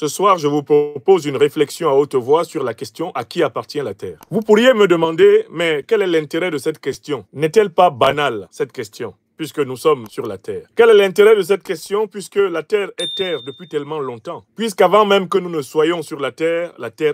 Ce soir, je vous propose une réflexion à haute voix sur la question à qui appartient la Terre. Vous pourriez me demander, mais quel est l'intérêt de cette question? N'est-elle pas banale, cette question, puisque nous sommes sur la Terre? Quel est l'intérêt de cette question, puisque la Terre est Terre depuis tellement longtemps? Puisqu'avant même que nous ne soyons sur la Terre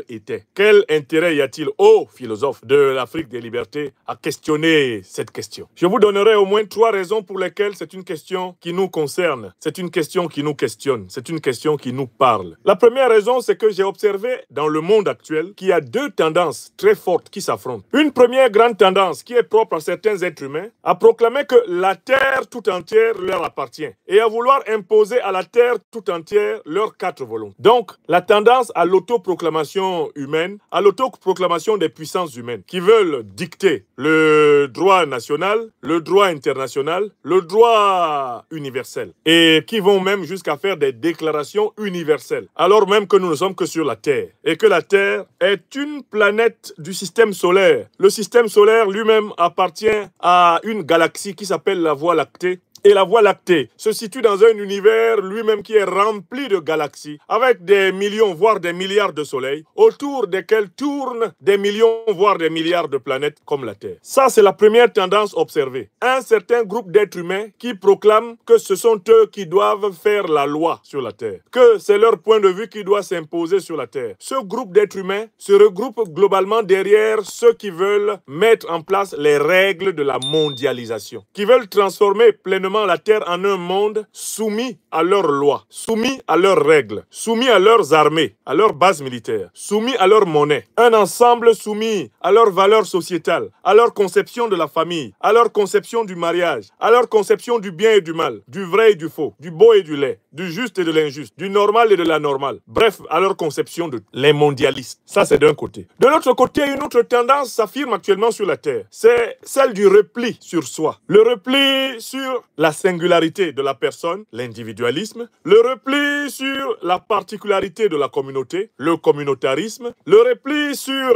était. Quel intérêt y a-t-il, ô philosophes de l'Afrique des libertés, à questionner cette question? Je vous donnerai au moins 3 raisons pour lesquelles c'est une question qui nous concerne. C'est une question qui nous questionne. C'est une question qui nous parle. La première raison, c'est que j'ai observé dans le monde actuel qu'il y a 2 tendances très fortes qui s'affrontent. Une première grande tendance qui est propre à certains êtres humains a proclamé que la Terre tout entière leur appartient et à vouloir imposer à la Terre tout entière leurs 4 volontés. Donc, la tendance à l'autoproclamation humaine, à l'autoproclamation des puissances humaines qui veulent dicter le droit national, le droit international, le droit universel et qui vont même jusqu'à faire des déclarations universelles alors même que nous ne sommes que sur la Terre et que la Terre est une planète du système solaire. Le système solaire lui-même appartient à une galaxie qui s'appelle la Voie lactée. Et la Voie lactée se situe dans un univers lui-même qui est rempli de galaxies, avec des millions, voire des milliards de soleils, autour desquels tournent des millions, voire des milliards de planètes comme la Terre. Ça, c'est la première tendance observée. Un certain groupe d'êtres humains qui proclament que ce sont eux qui doivent faire la loi sur la Terre, que c'est leur point de vue qui doit s'imposer sur la Terre. Ce groupe d'êtres humains se regroupe globalement derrière ceux qui veulent mettre en place les règles de la mondialisation, qui veulent transformer pleinement la Terre en un monde soumis à leurs lois, soumis à leurs règles, soumis à leurs armées, à leurs bases militaires, soumis à leur monnaie. Un ensemble soumis à leurs valeurs sociétales, à leur conception de la famille, à leur conception du mariage, à leur conception du bien et du mal, du vrai et du faux, du beau et du laid, du juste et de l'injuste, du normal et de l'anormal. Bref, à leur conception de les mondialistes. Ça, c'est d'un côté. De l'autre côté, une autre tendance s'affirme actuellement sur la Terre. C'est celle du repli sur soi. Le repli sur la singularité de la personne, l'individualisme, le repli sur la particularité de la communauté, le communautarisme, le repli sur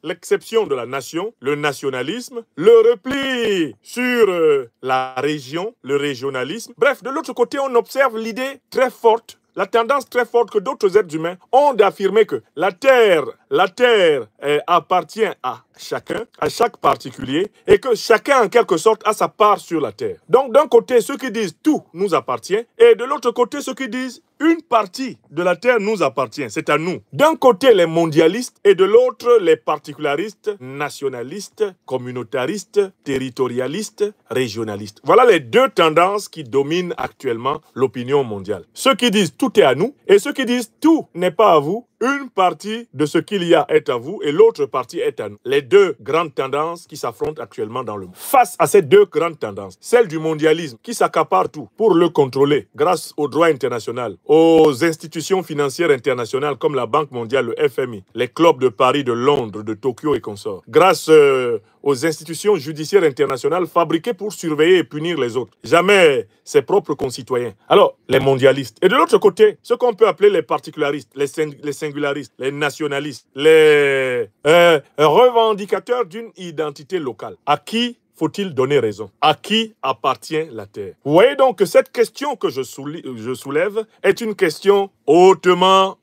l'exception de la nation, le nationalisme, le repli sur la région, le régionalisme. Bref, de l'autre côté, on observe l'idée très forte, la tendance très forte que d'autres êtres humains ont d'affirmer que la Terre appartient à chacun, à chaque particulier, et que chacun, en quelque sorte, a sa part sur la Terre. Donc, d'un côté, ceux qui disent tout nous appartient, et de l'autre côté, ceux qui disent une partie de la Terre nous appartient, c'est à nous. D'un côté, les mondialistes, et de l'autre, les particularistes, nationalistes, communautaristes, territorialistes, régionalistes. Voilà les 2 tendances qui dominent actuellement l'opinion mondiale. Ceux qui disent tout est à nous, et ceux qui disent tout n'est pas à vous. Une partie de ce qu'il y a est à vous et l'autre partie est à nous. Les 2 grandes tendances qui s'affrontent actuellement dans le monde. Face à ces 2 grandes tendances, celle du mondialisme qui s'accapare tout pour le contrôler grâce au droit international, aux institutions financières internationales comme la Banque mondiale, le FMI, les clubs de Paris, de Londres, de Tokyo et consorts, grâce aux institutions judiciaires internationales fabriquées pour surveiller et punir les autres, jamais ses propres concitoyens. Alors, les mondialistes. Et de l'autre côté, ce qu'on peut appeler les particularistes, les singularistes, les nationalistes, les revendicateurs d'une identité locale. À qui faut-il donner raison? À qui appartient la Terre? Vous voyez donc que cette question que je soulève est une question hautement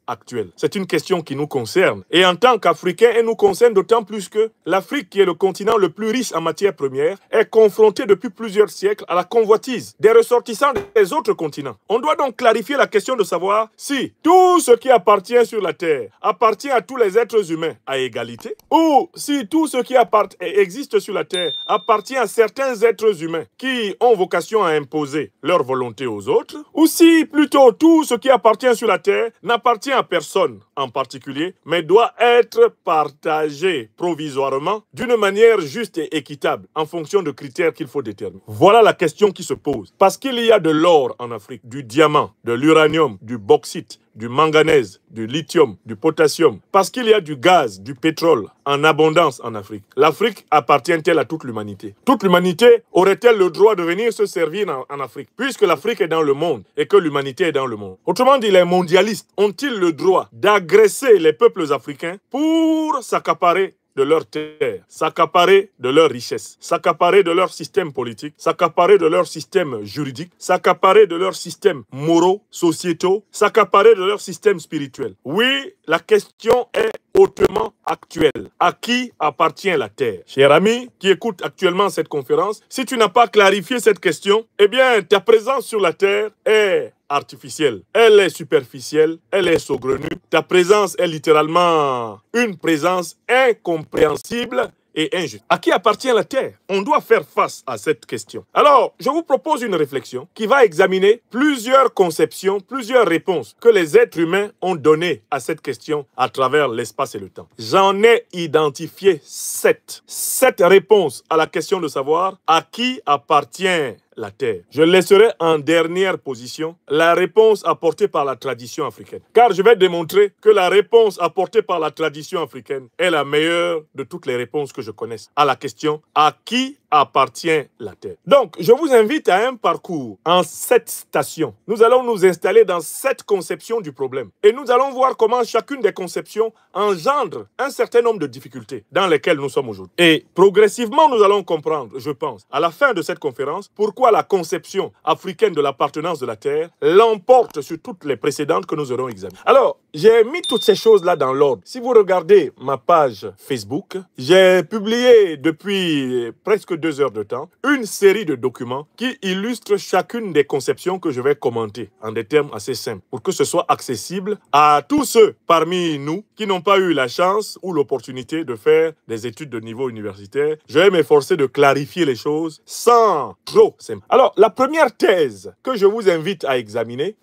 actuelle. C'est une question qui nous concerne. Et en tant qu'Africains, elle nous concerne d'autant plus que l'Afrique, qui est le continent le plus riche en matières premières, est confrontée depuis plusieurs siècles à la convoitise des ressortissants des autres continents. On doit donc clarifier la question de savoir si tout ce qui appartient sur la Terre appartient à tous les êtres humains à égalité, ou si tout ce qui existe sur la Terre appartient à certains êtres humains qui ont vocation à imposer leur volonté aux autres, ou si plutôt tout ce qui appartient sur la Terre n'appartient à personne en particulier, mais doit être partagé provisoirement d'une manière juste et équitable en fonction de critères qu'il faut déterminer. Voilà la question qui se pose. Parce qu'il y a de l'or en Afrique, du diamant, de l'uranium, du bauxite, du manganèse, du lithium, du potassium, parce qu'il y a du gaz, du pétrole en abondance en Afrique. L'Afrique appartient-elle à toute l'humanité? Toute l'humanité aurait-elle le droit de venir se servir en Afrique, puisque l'Afrique est dans le monde et que l'humanité est dans le monde? Autrement dit, les mondialistes ont-ils le droit d'agresser les peuples africains pour s'accaparer de leur terre, s'accaparer de leurs richesses, s'accaparer de leur système politique, s'accaparer de leur système juridique, s'accaparer de leurs systèmes moraux, sociétaux, s'accaparer de leur système spirituel. Oui, la question est hautement actuelle. À qui appartient la terre? Cher ami qui écoute actuellement cette conférence, si tu n'as pas clarifié cette question, eh bien, ta présence sur la terre est artificielle. Elle est superficielle, elle est saugrenue. Ta présence est littéralement une présence incompréhensible et injuste. À qui appartient la terre? On doit faire face à cette question. Alors, je vous propose une réflexion qui va examiner plusieurs conceptions, plusieurs réponses que les êtres humains ont données à cette question à travers l'espace et le temps. J'en ai identifié 7. 7 réponses à la question de savoir à qui appartient la terre. Je laisserai en dernière position la réponse apportée par la tradition africaine. Car je vais démontrer que la réponse apportée par la tradition africaine est la meilleure de toutes les réponses que je connaisse à la question à qui appartient la terre. Donc, je vous invite à un parcours en 7 stations. Nous allons nous installer dans 7 conceptions du problème. Et nous allons voir comment chacune des conceptions engendre un certain nombre de difficultés dans lesquelles nous sommes aujourd'hui. Et progressivement, nous allons comprendre, je pense, à la fin de cette conférence, pourquoi la conception africaine de l'appartenance de la terre l'emporte sur toutes les précédentes que nous aurons examinées. Alors, j'ai mis toutes ces choses-là dans l'ordre. Si vous regardez ma page Facebook, j'ai publié depuis presque 2 heures de temps une série de documents qui illustrent chacune des conceptions que je vais commenter en des termes assez simples pour que ce soit accessible à tous ceux parmi nous qui n'ont pas eu la chance ou l'opportunité de faire des études de niveau universitaire. Je vais m'efforcer de clarifier les choses sans trop simple. Alors, la première thèse que je vous invite à examiner,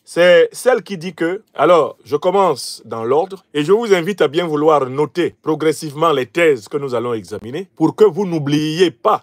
c'est celle qui dit que, alors, je commence dans l'ordre et je vous invite à bien vouloir noter progressivement les thèses que nous allons examiner pour que vous n'oubliez pas,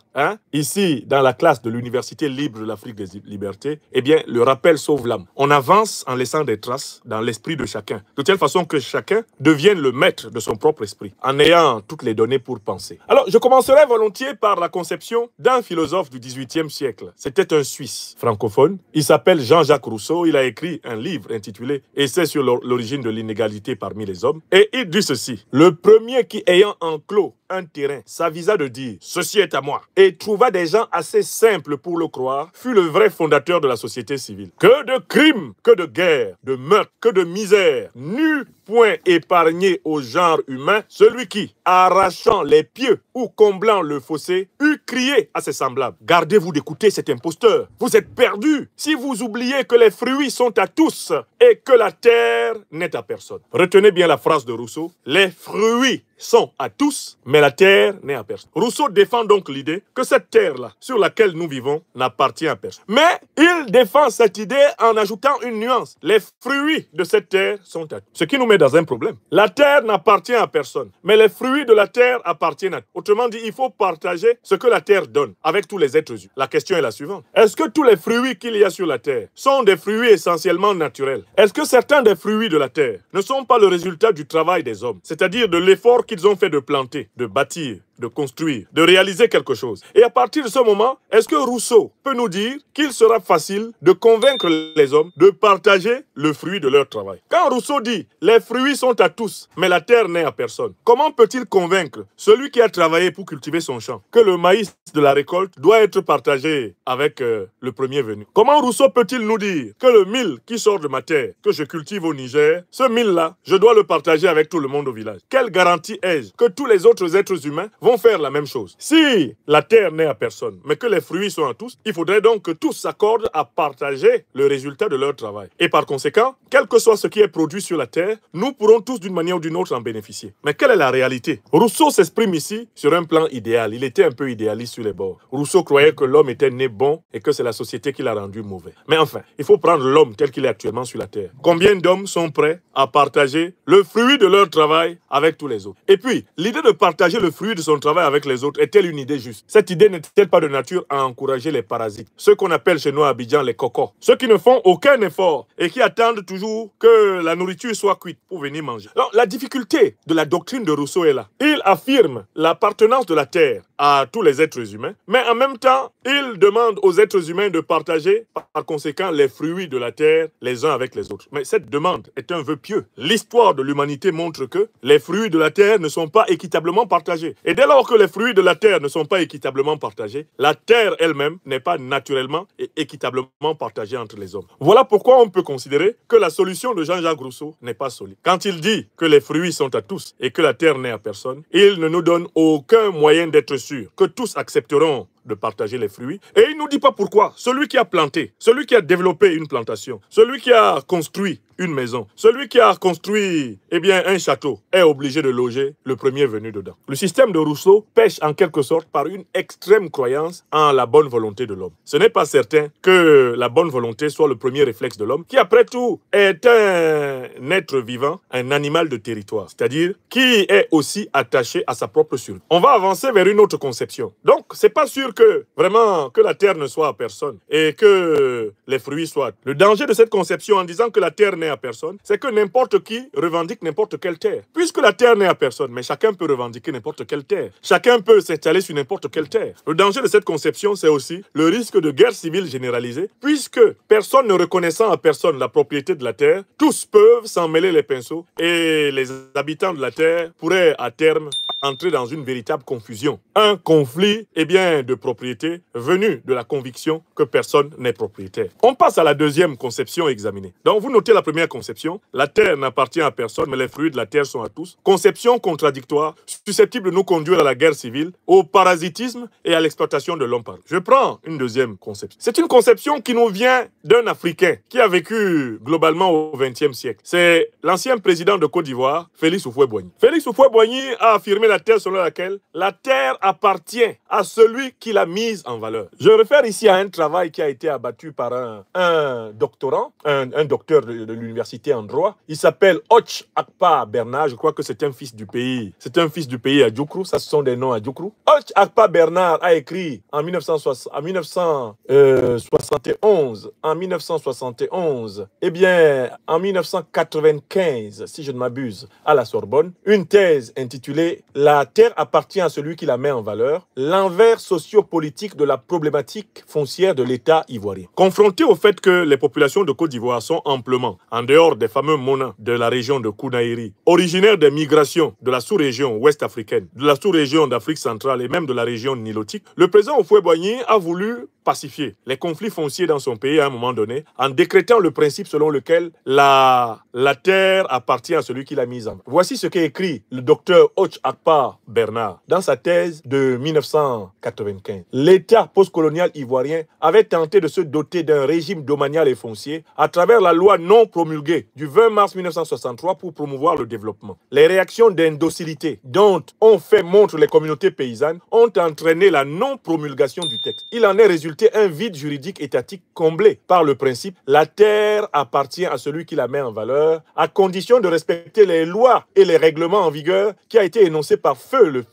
ici, dans la classe de l'Université libre de l'Afrique des libertés, eh bien, le rappel sauve l'âme. On avance en laissant des traces dans l'esprit de chacun, de telle façon que chacun devienne le maître de son propre esprit, en ayant toutes les données pour penser. Alors, je commencerai volontiers par la conception d'un philosophe du XVIIIe siècle. C'était un Suisse francophone. Il s'appelle Jean-Jacques Rousseau. Il a écrit un livre intitulé « Essai sur l'origine de l'inégalité parmi les hommes ». Et il dit ceci: « Le premier qui, ayant enclos un terrain, s'avisa de dire « Ceci est à moi » et trouva des gens assez simples pour le croire, fut le vrai fondateur de la société civile. Que de crimes, que de guerres, de meurtres, que de misère, n'eût point épargné au genre humain celui qui, arrachant les pieux ou comblant le fossé, eût crié à ses semblables: Gardez-vous d'écouter cet imposteur, vous êtes perdus si vous oubliez que les fruits sont à tous et que la terre n'est à personne. » Retenez bien la phrase de Rousseau: les fruits sont à tous, mais la terre n'est à personne. Rousseau défend donc l'idée que cette terre-là, sur laquelle nous vivons, n'appartient à personne. Mais il défend cette idée en ajoutant une nuance. Les fruits de cette terre sont à tous. Ce qui nous met dans un problème. La terre n'appartient à personne, mais les fruits de la terre appartiennent à tous. Autrement dit, il faut partager ce que la terre donne avec tous les êtres humains. La question est la suivante: est-ce que tous les fruits qu'il y a sur la terre sont des fruits essentiellement naturels? Est-ce que certains des fruits de la terre ne sont pas le résultat du travail des hommes, c'est-à-dire de l'effort qu'ils ont fait de planter, de bâtir, de construire, de réaliser quelque chose? Et à partir de ce moment, est-ce que Rousseau peut nous dire qu'il sera facile de convaincre les hommes de partager le fruit de leur travail? Quand Rousseau dit « les fruits sont à tous, mais la terre n'est à personne », comment peut-il convaincre celui qui a travaillé pour cultiver son champ que le maïs de la récolte doit être partagé avec le premier venu? Comment Rousseau peut-il nous dire que le mil qui sort de ma terre, que je cultive au Niger, ce mil-là, je dois le partager avec tout le monde au village? Quelle garantie ai-je que tous les autres êtres humains vont faire la même chose? Si la terre n'est à personne, mais que les fruits sont à tous, il faudrait donc que tous s'accordent à partager le résultat de leur travail. Et par conséquent, quel que soit ce qui est produit sur la terre, nous pourrons tous d'une manière ou d'une autre en bénéficier. Mais quelle est la réalité? Rousseau s'exprime ici sur un plan idéal. Il était un peu idéaliste sur les bords. Rousseau croyait que l'homme était né bon et que c'est la société qui l'a rendu mauvais. Mais enfin, il faut prendre l'homme tel qu'il est actuellement sur la terre. Combien d'hommes sont prêts à partager le fruit de leur travail avec tous les autres? Et puis, l'idée de partager le fruit de son travail avec les autres est-elle une idée juste? Cette idée n'est-elle pas de nature à encourager les parasites, ceux qu'on appelle chez nous à Abidjan les cocos, ceux qui ne font aucun effort et qui attendent toujours que la nourriture soit cuite pour venir manger? Alors, la difficulté de la doctrine de Rousseau est là. Il affirme l'appartenance de la terre à tous les êtres humains, mais en même temps, il demande aux êtres humains de partager par conséquent les fruits de la terre les uns avec les les autres. Mais cette demande est un vœu pieux. L'histoire de l'humanité montre que les fruits de la terre ne sont pas équitablement partagés. Et dès lors que les fruits de la terre ne sont pas équitablement partagés, la terre elle-même n'est pas naturellement et équitablement partagée entre les hommes. Voilà pourquoi on peut considérer que la solution de Jean-Jacques Rousseau n'est pas solide. Quand il dit que les fruits sont à tous et que la terre n'est à personne, il ne nous donne aucun moyen d'être sûr que tous accepteront de partager les fruits. Et il ne nous dit pas pourquoi. Celui qui a planté, celui qui a développé une plantation, celui qui a construit une maison, celui qui a construit un château est obligé de loger le premier venu dedans. Le système de Rousseau pêche en quelque sorte par une extrême croyance en la bonne volonté de l'homme. Ce n'est pas certain que la bonne volonté soit le premier réflexe de l'homme, qui après tout est un être vivant, un animal de territoire, c'est-à-dire qui est aussi attaché à sa propre survie. On va avancer vers une autre conception. Donc, c'est pas sûr que vraiment que la terre ne soit à personne et que les fruits soient. Le danger de cette conception en disant que la terre n'est à personne, c'est que n'importe qui revendique n'importe quelle terre. Puisque la terre n'est à personne, mais chacun peut revendiquer n'importe quelle terre. Chacun peut s'installer sur n'importe quelle terre. Le danger de cette conception, c'est aussi le risque de guerre civile généralisée, puisque personne ne reconnaissant à personne la propriété de la terre, tous peuvent s'en mêler les pinceaux et les habitants de la terre pourraient à terme entrer dans une véritable confusion. Un conflit, de propriété venu de la conviction que personne n'est propriétaire. On passe à la deuxième conception examinée. Donc, vous notez la première conception. La terre n'appartient à personne, mais les fruits de la terre sont à tous. Conception contradictoire, susceptible de nous conduire à la guerre civile, au parasitisme et à l'exploitation de l'homme par l'homme. Je prends une deuxième conception. C'est une conception qui nous vient d'un Africain qui a vécu globalement au XXe siècle. C'est l'ancien président de Côte d'Ivoire, Félix Houphouët-Boigny. Félix Houphouët-Boigny a affirmé la terre selon laquelle la terre appartient à celui qui l'a mise en valeur. Je réfère ici à un travail qui a été abattu par un doctorant, un docteur de l'université en droit. Il s'appelle Och Akpa Bernard. Je crois que c'est un fils du pays. C'est un fils du pays à Djoukru. Ça, ce sont des noms à Djoukru. Och Akpa Bernard a écrit en 1971, en 1995, si je ne m'abuse, à la Sorbonne, une thèse intitulée « La terre appartient à celui qui la met en valeur, l'envers sociopolitique de la problématique foncière de l'État ivoirien ». Confronté au fait que les populations de Côte d'Ivoire sont amplement, en dehors des fameux Mona de la région de Kounaïri, originaires des migrations de la sous-région ouest africaine, de la sous-région d'Afrique centrale et même de la région nilotique, le président Houphouët-Boigny a voulu pacifier les conflits fonciers dans son pays à un moment donné en décrétant le principe selon lequel la terre appartient à celui qui l'a mise en. Voici ce qu'a écrit le docteur Och Akpa Bernard dans sa thèse de 1995. L'État postcolonial ivoirien avait tenté de se doter d'un régime domanial et foncier à travers la loi non promulguée du 20 mars 1963 pour promouvoir le développement. Les réactions d'indocilité dont ont fait montre les communautés paysannes ont entraîné la non-promulgation du texte. Il en est résulté un vide juridique étatique comblé par le principe « la terre appartient à celui qui la met en valeur » à condition de respecter les lois et les règlements en vigueur qui a été énoncé par feu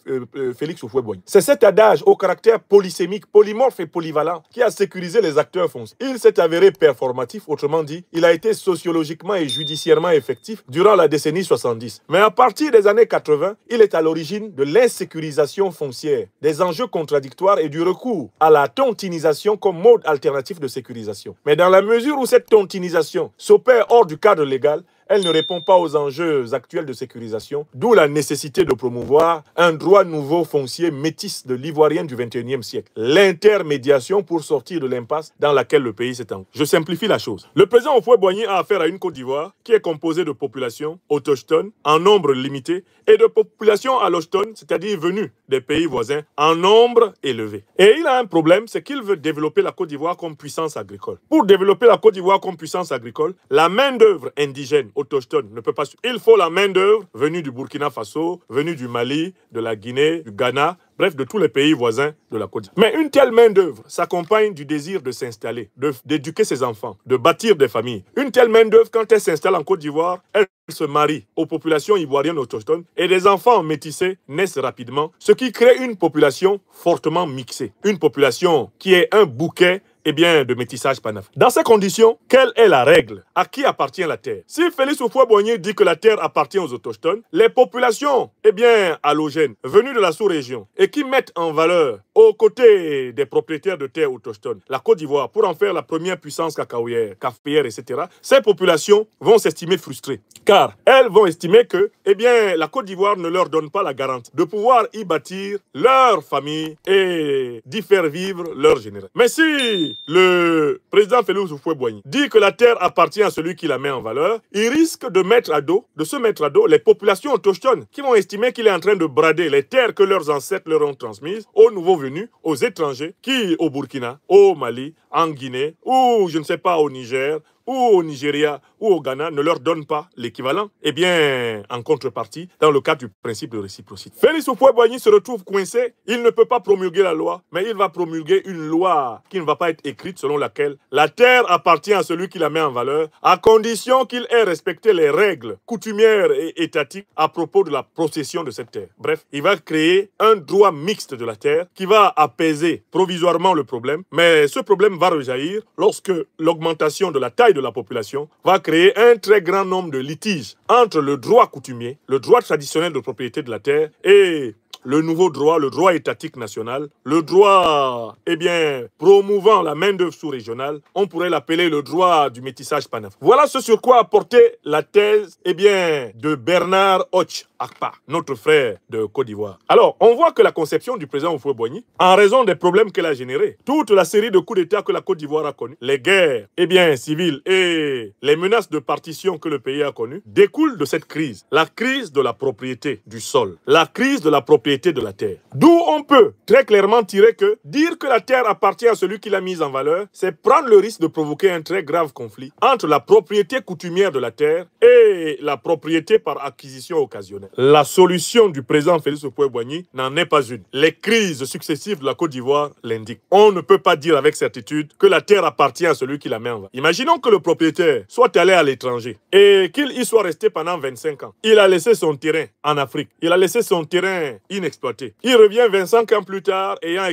Félix Houphouët-Boigny. C'est cet adage au caractère polysémique, polymorphe et polyvalent qui a sécurisé les acteurs fonciers. Il s'est avéré performatif, autrement dit, il a été sociologiquement et judiciairement effectif durant la décennie 70. Mais à partir des années 80, il est à l'origine de l'insécurisation foncière, des enjeux contradictoires et du recours à la tontinisation comme mode alternatif de sécurisation. Mais dans la mesure où cette tontinisation s'opère hors du cadre légal, elle ne répond pas aux enjeux actuels de sécurisation, d'où la nécessité de promouvoir un droit nouveau foncier métis de l'ivoirien du XXIe siècle. L'intermédiation pour sortir de l'impasse dans laquelle le pays s'est engouffré. Je simplifie la chose. Le président Houphouët-Boigny a affaire à une Côte d'Ivoire qui est composée de populations autochtones en nombre limité et de populations allochtones, c'est-à-dire venues des pays voisins, en nombre élevé. Et il a un problème, c'est qu'il veut développer la Côte d'Ivoire comme puissance agricole. Pour développer la Côte d'Ivoire comme puissance agricole, la main-d'œuvre indigène autochtone ne peut pas suffire. Il faut la main-d'œuvre venue du Burkina Faso, venue du Mali, de la Guinée, du Ghana, bref, de tous les pays voisins de la Côte d'Ivoire. Mais une telle main-d'œuvre s'accompagne du désir de s'installer, d'éduquer ses enfants, de bâtir des familles. Une telle main-d'œuvre, quand elle s'installe en Côte d'Ivoire, elle se marie aux populations ivoiriennes autochtones et des enfants métissés naissent rapidement, ce qui crée une population fortement mixée. Une population qui est un bouquet de métissage panafricain. Dans ces conditions, quelle est la règle? À qui appartient la terre? Si Félix Houphouët-Boigny dit que la terre appartient aux autochtones, les populations, allogènes, venues de la sous-région et qui mettent en valeur aux côtés des propriétaires de terres autochtones, la Côte d'Ivoire, pour en faire la première puissance cacaoyère, caféière, etc., ces populations vont s'estimer frustrées. Car elles vont estimer que, eh bien, la Côte d'Ivoire ne leur donne pas la garantie de pouvoir y bâtir leur famille et d'y faire vivre leur génération. Mais si le président Félix Houphouët-Boigny dit que la terre appartient à celui qui la met en valeur, il risque de se mettre à dos les populations autochtones qui vont estimer qu'il est en train de brader les terres que leurs ancêtres leur ont transmises aux nouveaux venus, aux étrangers qui, au Burkina, au Mali, en Guinée, ou je ne sais pas, au Niger, ou au Nigeria, ou au Ghana, ne leur donnent pas l'équivalent, eh bien, en contrepartie, dans le cadre du principe de réciprocité. Félix Houphouët-Boigny se retrouve coincé, il ne peut pas promulguer la loi, mais il va promulguer une loi qui ne va pas être écrite selon laquelle la terre appartient à celui qui la met en valeur, à condition qu'il ait respecté les règles coutumières et étatiques à propos de la possession de cette terre. Bref, il va créer un droit mixte de la terre qui va apaiser provisoirement le problème, mais ce problème va rejaillir lorsque l'augmentation de la taille de la population va créer un très grand nombre de litiges entre le droit coutumier, le droit traditionnel de propriété de la terre et le nouveau droit, le droit étatique national, le droit, eh bien, promouvant la main-d'œuvre sous-régionale, on pourrait l'appeler le droit du métissage panafricain. Voilà ce sur quoi a porté la thèse, eh bien, de Bernard Hoche Akpa, notre frère de Côte d'Ivoire. Alors, on voit que la conception du président Houphouët-Boigny, en raison des problèmes qu'elle a générés, toute la série de coups d'État que la Côte d'Ivoire a connus, les guerres, eh bien, civiles et les menaces de partition que le pays a connues, découlent de cette crise. La crise de la propriété du sol, la crise de la propriété de la terre. D'où on peut très clairement tirer que dire que la terre appartient à celui qui l'a mise en valeur, c'est prendre le risque de provoquer un très grave conflit entre la propriété coutumière de la terre et la propriété par acquisition occasionnelle. La solution du président Félix Houphouët-Boigny n'en est pas une. Les crises successives de la Côte d'Ivoire l'indiquent. On ne peut pas dire avec certitude que la terre appartient à celui qui la met en valeur. Imaginons que le propriétaire soit allé à l'étranger et qu'il y soit resté pendant 25 ans. Il a laissé son terrain en Afrique. Il a laissé son terrain inexploité. Il revient 25 ans plus tard ayant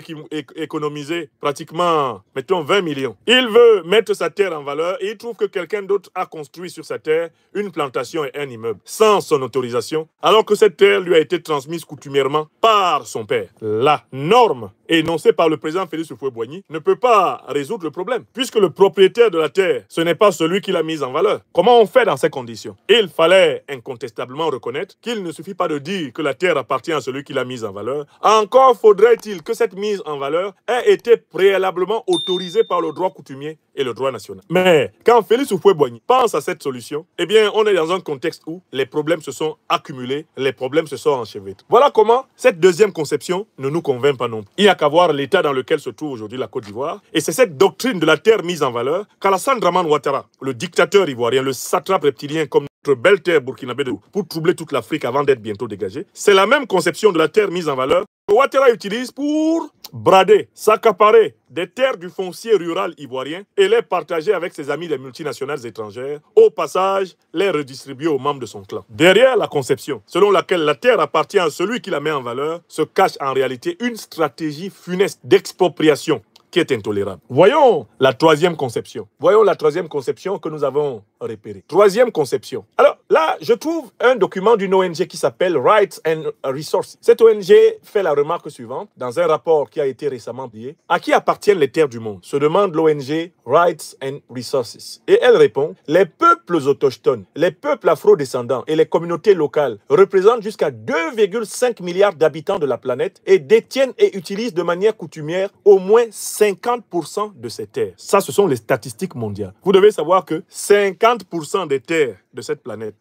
économisé pratiquement, mettons, 20 millions. Il veut mettre sa terre en valeur et il trouve que quelqu'un d'autre a construit sur sa terre une plantation et un immeuble sans son autorisation, alors que cette terre lui a été transmise coutumièrement par son père. La norme énoncée par le président Félix Houphouët-Boigny ne peut pas résoudre le problème, puisque le propriétaire de la terre, ce n'est pas celui qui l'a mise en valeur. Comment on fait dans ces conditions? Il fallait incontestablement reconnaître qu'il ne suffit pas de dire que la terre appartient à celui qui l'a mise en valeur. Encore faudrait-il que cette mise en valeur ait été préalablement autorisée par le droit coutumier et le droit national. Mais quand Félix Houphouët-Boigny pense à cette solution, eh bien, on est dans un contexte où les problèmes se sont accumulés, les problèmes se sont enchevêtrés. Voilà comment cette deuxième conception ne nous convainc pas non plus. Il n'y a qu'à voir l'état dans lequel se trouve aujourd'hui la Côte d'Ivoire. Et c'est cette doctrine de la terre mise en valeur qu'Alassane Dramane Ouattara, le dictateur ivoirien, le satrape reptilien comme notre belle terre burkinabé pour troubler toute l'Afrique avant d'être bientôt dégagé. C'est la même conception de la terre mise en valeur que Ouattara utilise pour brader, s'accaparer des terres du foncier rural ivoirien et les partager avec ses amis des multinationales étrangères, au passage les redistribuer aux membres de son clan. Derrière la conception selon laquelle la terre appartient à celui qui la met en valeur, se cache en réalité une stratégie funeste d'expropriation qui est intolérable. Voyons la troisième conception. Voyons la troisième conception que nous avons repérée. Troisième conception. Alors là, je trouve un document d'une ONG qui s'appelle Rights and Resources. Cette ONG fait la remarque suivante dans un rapport qui a été récemment publié. À qui appartiennent les terres du monde? Se demande l'ONG Rights and Resources. Et elle répond, les peuples autochtones, les peuples afro-descendants et les communautés locales représentent jusqu'à 2,5 milliards d'habitants de la planète et détiennent et utilisent de manière coutumière au moins 50% de ces terres. Ça, ce sont les statistiques mondiales. Vous devez savoir que 50% des terres de cette planète,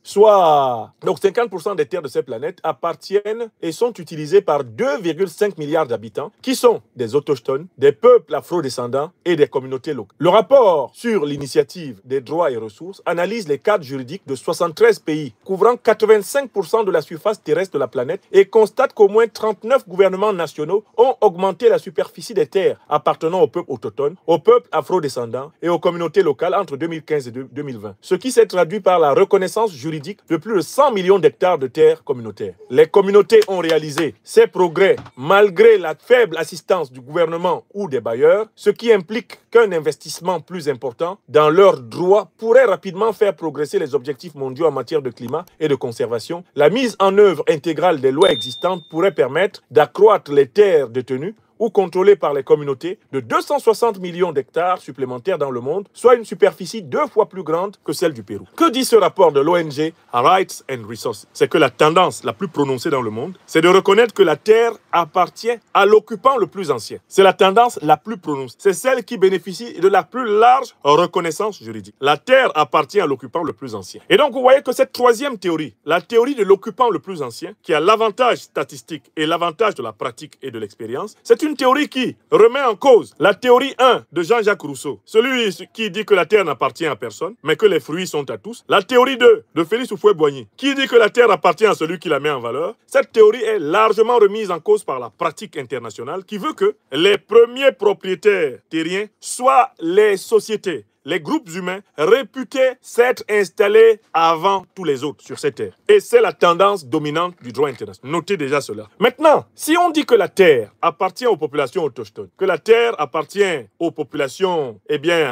donc 50% des terres de cette planète appartiennent et sont utilisées par 2,5 milliards d'habitants qui sont des autochtones, des peuples afro-descendants et des communautés locales. Le rapport sur l'initiative des droits et ressources analyse les cadres juridiques de 73 pays couvrant 85% de la surface terrestre de la planète et constate qu'au moins 39 gouvernements nationaux ont augmenté la superficie des terres appartenant aux peuples autochtones, aux peuples afro-descendants et aux communautés locales entre 2015 et 2020. Ce qui s'est traduit par la reconnaissance juridique de plus de 100 millions d'hectares de terres communautaires. Les communautés ont réalisé ces progrès malgré la faible assistance du gouvernement ou des bailleurs, ce qui implique qu'un investissement plus important dans leurs droits pourrait rapidement faire progresser les objectifs mondiaux en matière de climat et de conservation. La mise en œuvre intégrale des lois existantes pourrait permettre d'accroître les terres détenues ou contrôlée par les communautés de 260 millions d'hectares supplémentaires dans le monde, soit une superficie 2 fois plus grande que celle du Pérou. Que dit ce rapport de l'ONG Rights and Resources? C'est que la tendance la plus prononcée dans le monde, c'est de reconnaître que la terre appartient à l'occupant le plus ancien. C'est la tendance la plus prononcée. C'est celle qui bénéficie de la plus large reconnaissance juridique. La terre appartient à l'occupant le plus ancien. Et donc, vous voyez que cette troisième théorie, la théorie de l'occupant le plus ancien, qui a l'avantage statistique et l'avantage de la pratique et de l'expérience, c'est une théorie qui remet en cause la théorie 1 de Jean-Jacques Rousseau, celui qui dit que la terre n'appartient à personne, mais que les fruits sont à tous. La théorie 2 de Félix Houphouët-Boigny, qui dit que la terre appartient à celui qui la met en valeur. Cette théorie est largement remise en cause par la pratique internationale qui veut que les premiers propriétaires terriens soient les sociétés, les groupes humains réputés s'être installés avant tous les autres sur cette terre. Et c'est la tendance dominante du droit international. Notez déjà cela. Maintenant, si on dit que la terre appartient aux populations autochtones, que la terre appartient aux populations,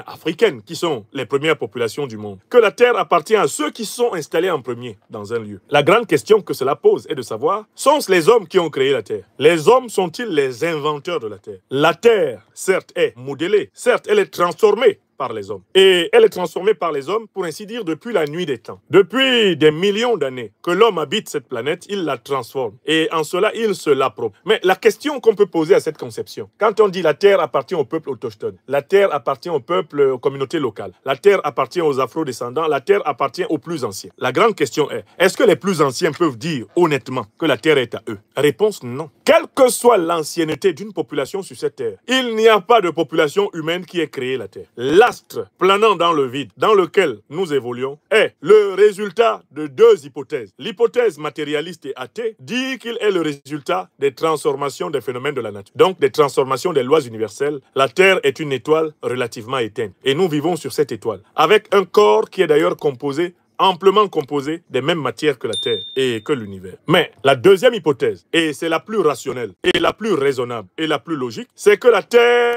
africaines, qui sont les premières populations du monde, que la terre appartient à ceux qui sont installés en premier dans un lieu, la grande question que cela pose est de savoir, sont-ce les hommes qui ont créé la terre? Les hommes sont-ils les inventeurs de la terre? La terre, certes, est modélée, certes, elle est transformée par les hommes. Et elle est transformée par les hommes, pour ainsi dire, depuis la nuit des temps. Depuis des millions d'années que l'homme habite cette planète, il la transforme. Et en cela, il se l'approprie. Mais la question qu'on peut poser à cette conception, quand on dit la terre appartient au peuple autochtone, la terre appartient au peuple, aux communautés locales, la terre appartient aux afro-descendants, la terre appartient aux plus anciens. La grande question est-ce que les plus anciens peuvent dire honnêtement que la terre est à eux? Réponse non. Quelle que soit l'ancienneté d'une population sur cette terre, il n'y a pas de population humaine qui ait créé la terre. L'astre planant dans le vide, dans lequel nous évoluons, est le résultat de deux hypothèses. L'hypothèse matérialiste et athée dit qu'il est le résultat des transformations des phénomènes de la nature. Donc des transformations des lois universelles. La Terre est une étoile relativement éteinte. Et nous vivons sur cette étoile, avec un corps qui est d'ailleurs amplement composé des mêmes matières que la Terre et que l'univers. Mais la deuxième hypothèse, et c'est la plus rationnelle, et la plus raisonnable, et la plus logique, c'est que la Terre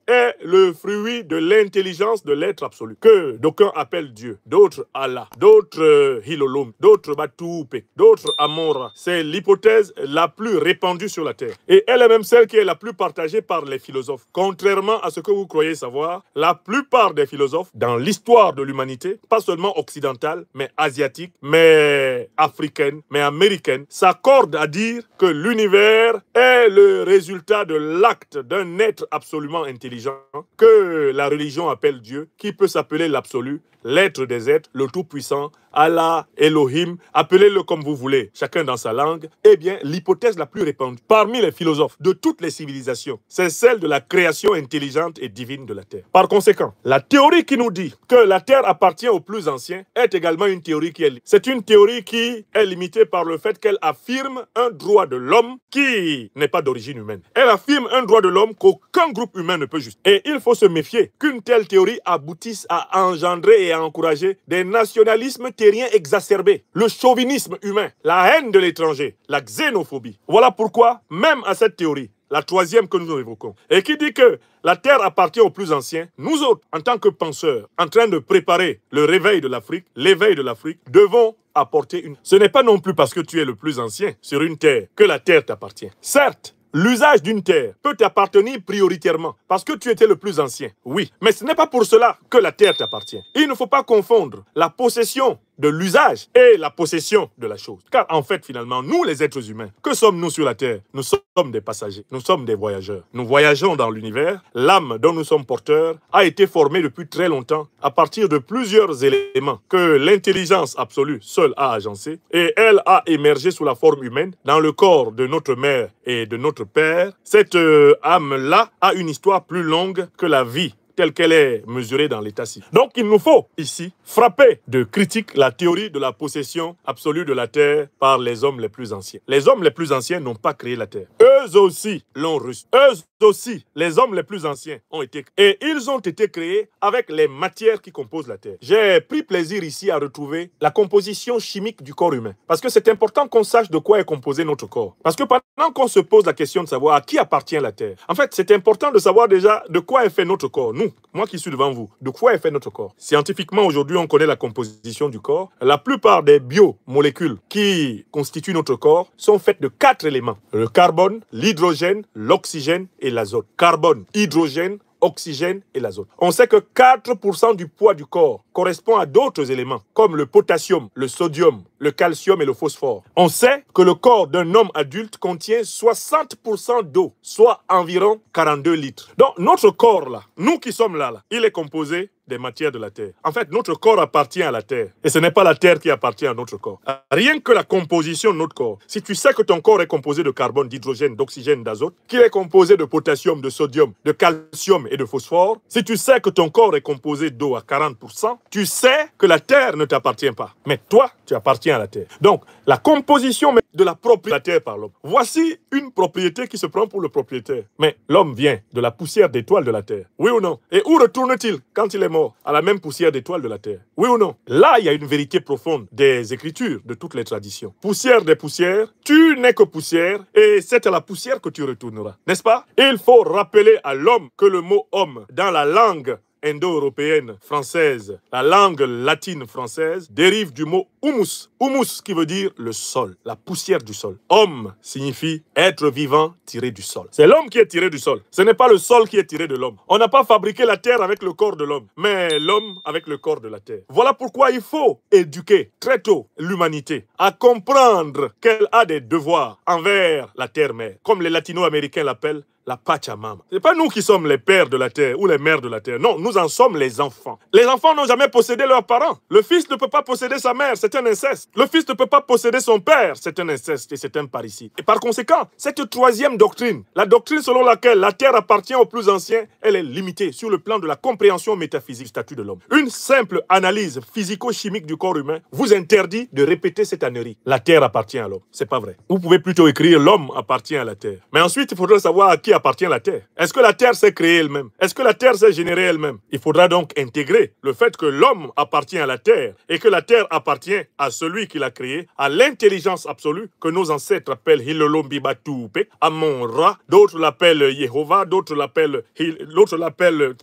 est le fruit de l'intelligence de l'être absolu, que d'aucuns appellent Dieu, d'autres Allah, d'autres Hilolom, d'autres Batupe, d'autres Amora. C'est l'hypothèse la plus répandue sur la Terre. Et elle est même celle qui est la plus partagée par les philosophes. Contrairement à ce que vous croyez savoir, la plupart des philosophes, dans l'histoire de l'humanité, pas seulement occidentale, mais asiatique, mais africaine, mais américaine, s'accorde à dire que l'univers est le résultat de l'acte d'un être absolument intelligent que la religion appelle Dieu, qui peut s'appeler l'absolu, l'être des êtres, le tout-puissant, Allah, Elohim, appelez-le comme vous voulez, chacun dans sa langue. Eh bien, l'hypothèse la plus répandue parmi les philosophes de toutes les civilisations, c'est celle de la création intelligente et divine de la Terre. Par conséquent, la théorie qui nous dit que la Terre appartient aux plus anciens est également une théorie qui est... C'est une théorie qui est limitée par le fait qu'elle affirme un droit de l'homme qui n'est pas d'origine humaine. Elle affirme un droit de l'homme qu'aucun groupe humain ne peut justifier. Et il faut se méfier qu'une telle théorie aboutisse à engendrer et à encourager des nationalismes terriens exacerbés, le chauvinisme humain, la haine de l'étranger, la xénophobie. Voilà pourquoi, même à cette théorie, la troisième que nous évoquons, et qui dit que la Terre appartient aux plus anciens, nous autres, en tant que penseurs, en train de préparer le réveil de l'Afrique, l'éveil de l'Afrique, devons apporter une... Ce n'est pas non plus parce que tu es le plus ancien sur une terre que la terre t'appartient. Certes, l'usage d'une terre peut t'appartenir prioritairement parce que tu étais le plus ancien, oui. Mais ce n'est pas pour cela que la terre t'appartient. Il ne faut pas confondre la possession de l'usage et la possession de la chose. Car en fait, finalement, nous les êtres humains, que sommes-nous sur la terre? Nous sommes des passagers, nous sommes des voyageurs. Nous voyageons dans l'univers. L'âme dont nous sommes porteurs a été formée depuis très longtemps à partir de plusieurs éléments que l'intelligence absolue seule a agencé, et elle a émergé sous la forme humaine dans le corps de notre mère et de notre père. Cette âme-là a une histoire plus longue que la vie telle qu'elle est mesurée dans l'état civil. Donc il nous faut ici frapper de critique la théorie de la possession absolue de la terre par les hommes les plus anciens. Les hommes les plus anciens n'ont pas créé la terre. Eux aussi l'ont reçue. Eux aussi, les hommes les plus anciens ont été créés. Et ils ont été créés avec les matières qui composent la terre. J'ai pris plaisir ici à retrouver la composition chimique du corps humain. Parce que c'est important qu'on sache de quoi est composé notre corps. Parce que pendant qu'on se pose la question de savoir à qui appartient la terre, en fait, c'est important de savoir déjà de quoi est fait notre corps. Nous, moi qui suis devant vous, de quoi est fait notre corps? Scientifiquement, aujourd'hui, on connaît la composition du corps. La plupart des biomolécules qui constituent notre corps sont faites de 4 éléments. Le carbone, l'hydrogène, l'oxygène et l'azote. Carbone, hydrogène, oxygène et l'azote. On sait que 4% du poids du corps correspond à d'autres éléments, comme le potassium, le sodium, le calcium et le phosphore. On sait que le corps d'un homme adulte contient 60% d'eau, soit environ 42 litres. Donc, notre corps, là, nous qui sommes là, il est composé des matières de la Terre. En fait, notre corps appartient à la Terre. Et ce n'est pas la Terre qui appartient à notre corps. Rien que la composition de notre corps. Si tu sais que ton corps est composé de carbone, d'hydrogène, d'oxygène, d'azote, qu'il est composé de potassium, de sodium, de calcium et de phosphore, si tu sais que ton corps est composé d'eau à 40%, tu sais que la Terre ne t'appartient pas. Mais toi, tu appartiens à la Terre. Donc, la composition de la propriété de la Terre par l'homme. Voici une propriété qui se prend pour le propriétaire. Mais l'homme vient de la poussière d'étoiles de la Terre. Oui ou non? Et où retourne-t-il quand il est mort? À la même poussière d'étoiles de la Terre. Oui ou non? Là, il y a une vérité profonde des Écritures, de toutes les traditions. Poussière des poussières, tu n'es que poussière et c'est à la poussière que tu retourneras. N'est-ce pas? Il faut rappeler à l'homme que le mot homme, dans la langue indo-européenne française, la langue latine française, dérive du mot humus. Humus qui veut dire le sol, la poussière du sol. Homme signifie être vivant tiré du sol. C'est l'homme qui est tiré du sol. Ce n'est pas le sol qui est tiré de l'homme. On n'a pas fabriqué la terre avec le corps de l'homme, mais l'homme avec le corps de la terre. Voilà pourquoi il faut éduquer très tôt l'humanité à comprendre qu'elle a des devoirs envers la terre-mère, comme les latino-américains l'appellent, la Pachamama. Ce n'est pas nous qui sommes les pères de la terre ou les mères de la terre. Non, nous en sommes les enfants. Les enfants n'ont jamais possédé leurs parents. Le fils ne peut pas posséder sa mère, c'est un inceste. Le fils ne peut pas posséder son père, c'est un inceste et c'est un parricide. Et par conséquent, cette troisième doctrine, la doctrine selon laquelle la terre appartient aux plus anciens, elle est limitée sur le plan de la compréhension métaphysique du statut de l'homme. Une simple analyse physico-chimique du corps humain vous interdit de répéter cette ânerie. La terre appartient à l'homme. C'est pas vrai. Vous pouvez plutôt écrire l'homme appartient à la terre. Mais ensuite, il faudra savoir à qui appartient la terre. Est-ce que la terre s'est créée elle-même? Est-ce que la terre s'est générée elle-même? Il faudra donc intégrer le fait que l'homme appartient à la terre et que la terre appartient à celui qui l'a créée, à l'intelligence absolue que nos ancêtres appellent Hilolombi Batupe, Amon-Ra, d'autres l'appellent Yehovah, d'autres l'appellent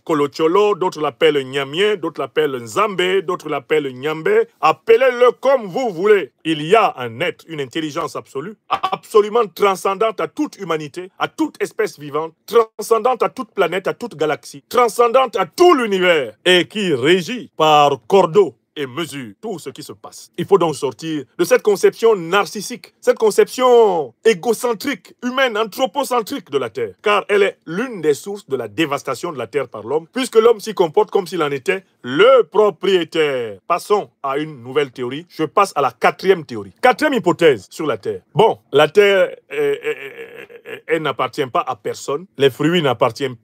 Kolocholo, d'autres l'appellent Nyamien, d'autres l'appellent Nzambe, d'autres l'appellent Nyambe. Appelez-le comme vous voulez. Il y a un être, une intelligence absolue, absolument transcendante à toute humanité, à toute espèce vivante, transcendante à toute planète, à toute galaxie, transcendante à tout l'univers et qui régit par cordeau et mesure tout ce qui se passe. Il faut donc sortir de cette conception narcissique, cette conception égocentrique, humaine, anthropocentrique de la Terre, car elle est l'une des sources de la dévastation de la Terre par l'homme, puisque l'homme s'y comporte comme s'il en était le propriétaire. Passons à une nouvelle théorie. Je passe à la quatrième théorie. Quatrième hypothèse sur la Terre. Bon, la Terre, elle n'appartient pas à personne. Les fruits n'appartiennent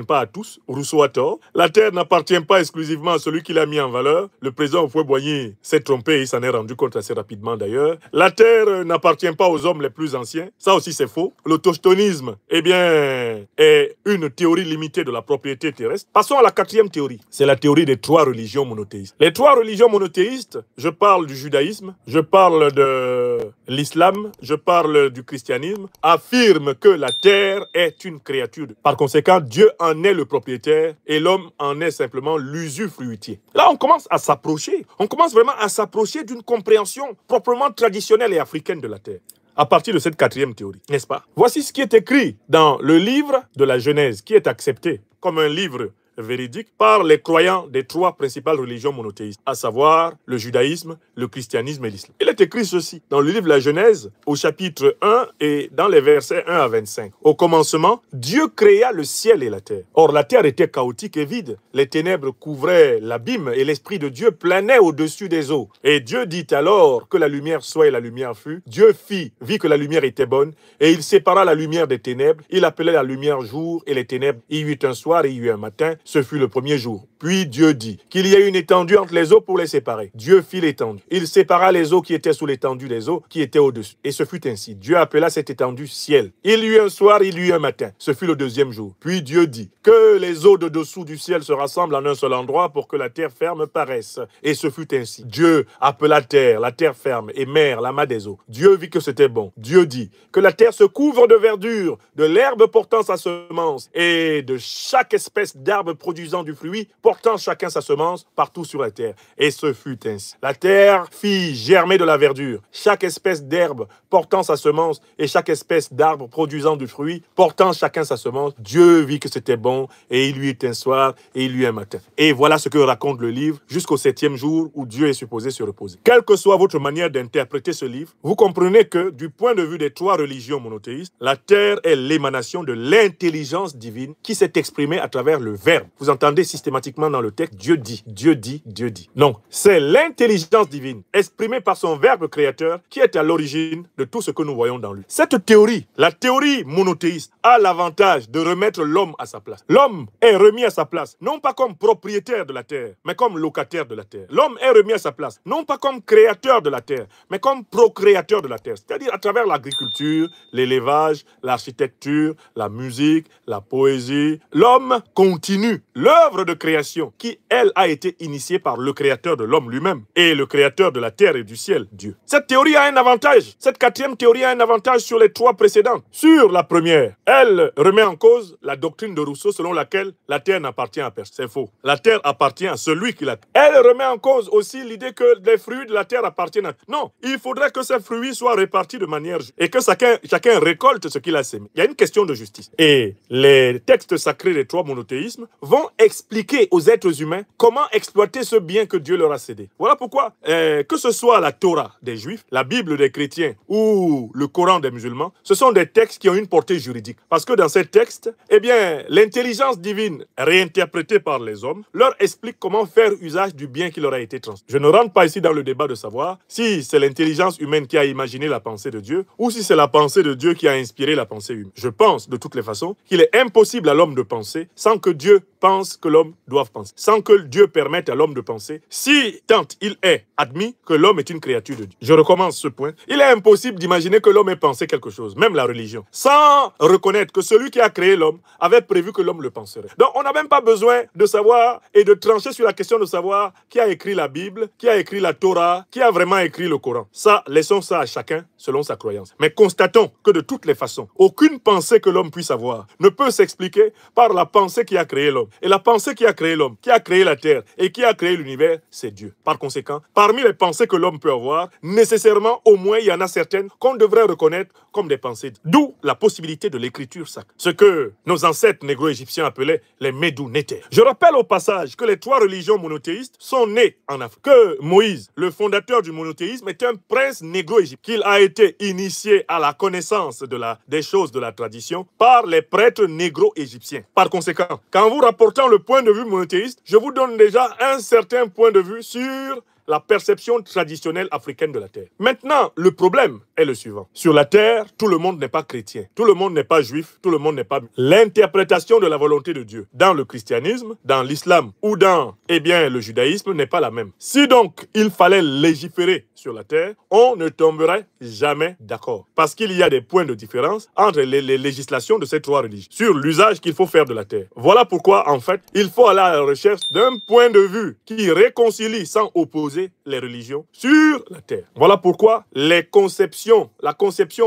pas à tous. Rousseau a tort. La Terre n'appartient pas exclusivement à celui qui l'a mis en valeur. Le président Houphouët-Boigny s'est trompé, il s'en est rendu compte assez rapidement d'ailleurs. La terre n'appartient pas aux hommes les plus anciens, ça aussi c'est faux. L'autochtonisme, eh bien, est une théorie limitée de la propriété terrestre. Passons à la quatrième théorie, c'est la théorie des trois religions monothéistes. Les trois religions monothéistes, je parle du judaïsme, je parle de l'islam, je parle du christianisme, affirment que la terre est une créature. Par conséquent, Dieu en est le propriétaire et l'homme en est simplement l'usufruitier. Là, on commence à s'approcher. On commence vraiment à s'approcher d'une compréhension proprement traditionnelle et africaine de la Terre. À partir de cette quatrième théorie, n'est-ce pas? Voici ce qui est écrit dans le livre de la Genèse, qui est accepté comme un livre véridique par les croyants des trois principales religions monothéistes, à savoir le judaïsme, le christianisme et l'islam. Il est écrit ceci dans le livre de la Genèse, au chapitre 1 et dans les versets 1 à 25. Au commencement, Dieu créa le ciel et la terre. Or, la terre était chaotique et vide. Les ténèbres couvraient l'abîme et l'Esprit de Dieu planait au-dessus des eaux. Et Dieu dit alors que la lumière soit et la lumière fut. Dieu vit que la lumière était bonne et il sépara la lumière des ténèbres. Il appelait la lumière jour et les ténèbres. Il y eut un soir et il y eut un matin. Ce fut le premier jour. Puis Dieu dit qu'il y ait une étendue entre les eaux pour les séparer. Dieu fit l'étendue. Il sépara les eaux qui étaient sous l'étendue des eaux qui étaient au-dessus. Et ce fut ainsi. Dieu appela cette étendue ciel. Il y eut un soir, il y eut un matin. Ce fut le deuxième jour. Puis Dieu dit que les eaux de dessous du ciel se rassemblent en un seul endroit pour que la terre ferme paraisse. Et ce fut ainsi. Dieu appela terre, la terre ferme, et mer, l'amas des eaux. Dieu vit que c'était bon. Dieu dit que la terre se couvre de verdure, de l'herbe portant sa semence, et de chaque espèce d'arbre arbres produisant du fruit, portant chacun sa semence partout sur la terre. Et ce fut ainsi. La terre fit germer de la verdure, chaque espèce d'herbe portant sa semence, et chaque espèce d'arbre produisant du fruit, portant chacun sa semence. Dieu vit que c'était bon, et il lui eut un soir, et il lui eut un matin. Et voilà ce que raconte le livre jusqu'au 7e jour où Dieu est supposé se reposer. Quelle que soit votre manière d'interpréter ce livre, vous comprenez que du point de vue des 3 religions monothéistes, la terre est l'émanation de l'intelligence divine qui s'est exprimée à travers le Verbe. Vous entendez systématiquement dans le texte, Dieu dit, Dieu dit, Dieu dit. Non, c'est l'intelligence divine exprimée par son Verbe créateur qui est à l'origine de tout ce que nous voyons dans lui. Cette théorie, la théorie monothéiste, a l'avantage de remettre l'homme à sa place. L'homme est remis à sa place, non pas comme propriétaire de la terre, mais comme locataire de la terre. L'homme est remis à sa place, non pas comme créateur de la terre, mais comme procréateur de la terre. C'est-à-dire à travers l'agriculture, l'élevage, l'architecture, la musique, la poésie. L'homme continue l'œuvre de création qui, elle, a été initiée par le créateur de l'homme lui-même et le créateur de la terre et du ciel, Dieu. Cette théorie a un avantage. Cette 4e théorie a un avantage sur les 3 précédentes. Sur la première, elle remet en cause la doctrine de Rousseau selon laquelle la terre n'appartient à personne. C'est faux. La terre appartient à celui qui l'a. Elle remet en cause aussi l'idée que les fruits de la terre appartiennent à... Non, il faudrait que ces fruits soient répartis de manière juste et que chacun récolte ce qu'il a semé. Il y a une question de justice. Et les textes sacrés des 3 monothéismes vont expliquer aux êtres humains comment exploiter ce bien que Dieu leur a cédé. Voilà pourquoi, que ce soit la Torah des Juifs, la Bible des chrétiens ou le Coran des musulmans, ce sont des textes qui ont une portée juridique. Parce que dans ces textes, eh bien, l'intelligence divine réinterprétée par les hommes leur explique comment faire usage du bien qui leur a été transmis. Je ne rentre pas ici dans le débat de savoir si c'est l'intelligence humaine qui a imaginé la pensée de Dieu ou si c'est la pensée de Dieu qui a inspiré la pensée humaine. Je pense de toutes les façons qu'il est impossible à l'homme de penser sans que Dieu pense que l'homme doive penser, sans que Dieu permette à l'homme de penser, si tant il est admis que l'homme est une créature de Dieu. Je recommence ce point. Il est impossible d'imaginer que l'homme ait pensé quelque chose, même la religion, sans reconnaître que celui qui a créé l'homme avait prévu que l'homme le penserait. Donc on n'a même pas besoin de savoir et de trancher sur la question de savoir qui a écrit la Bible, qui a écrit la Torah, qui a vraiment écrit le Coran. Ça, laissons ça à chacun selon sa croyance. Mais constatons que de toutes les façons, aucune pensée que l'homme puisse avoir ne peut s'expliquer par la pensée qui a créé l'homme. Et la pensée qui a créé l'homme, qui a créé la terre et qui a créé l'univers, c'est Dieu. Par conséquent, parmi les pensées que l'homme peut avoir, nécessairement, au moins, il y en a certaines qu'on devrait reconnaître comme des pensées. D'où la possibilité de l'écriture sacrée. Ce que nos ancêtres négro-égyptiens appelaient les Médou Néter. Je rappelle au passage que les 3 religions monothéistes sont nées en Afrique. Que Moïse, le fondateur du monothéisme, est un prince négro-égyptien. Qu'il a été initié à la connaissance des choses de la tradition par les prêtres négro-égyptiens. Par conséquent, quand vous rapportez le point de vue monothéiste, je vous donne déjà un certain point de vue sur la perception traditionnelle africaine de la terre. Maintenant, le problème est le suivant. Sur la terre, tout le monde n'est pas chrétien, tout le monde n'est pas juif, tout le monde n'est pas... L'interprétation de la volonté de Dieu dans le christianisme, dans l'islam ou dans, le judaïsme n'est pas la même. Si donc il fallait légiférer sur la terre, on ne tomberait jamais d'accord. Parce qu'il y a des points de différence entre les législations de ces 3 religions sur l'usage qu'il faut faire de la terre. Voilà pourquoi, en fait, il faut aller à la recherche d'un point de vue qui réconcilie sans opposer les religions sur la terre. Voilà pourquoi la conception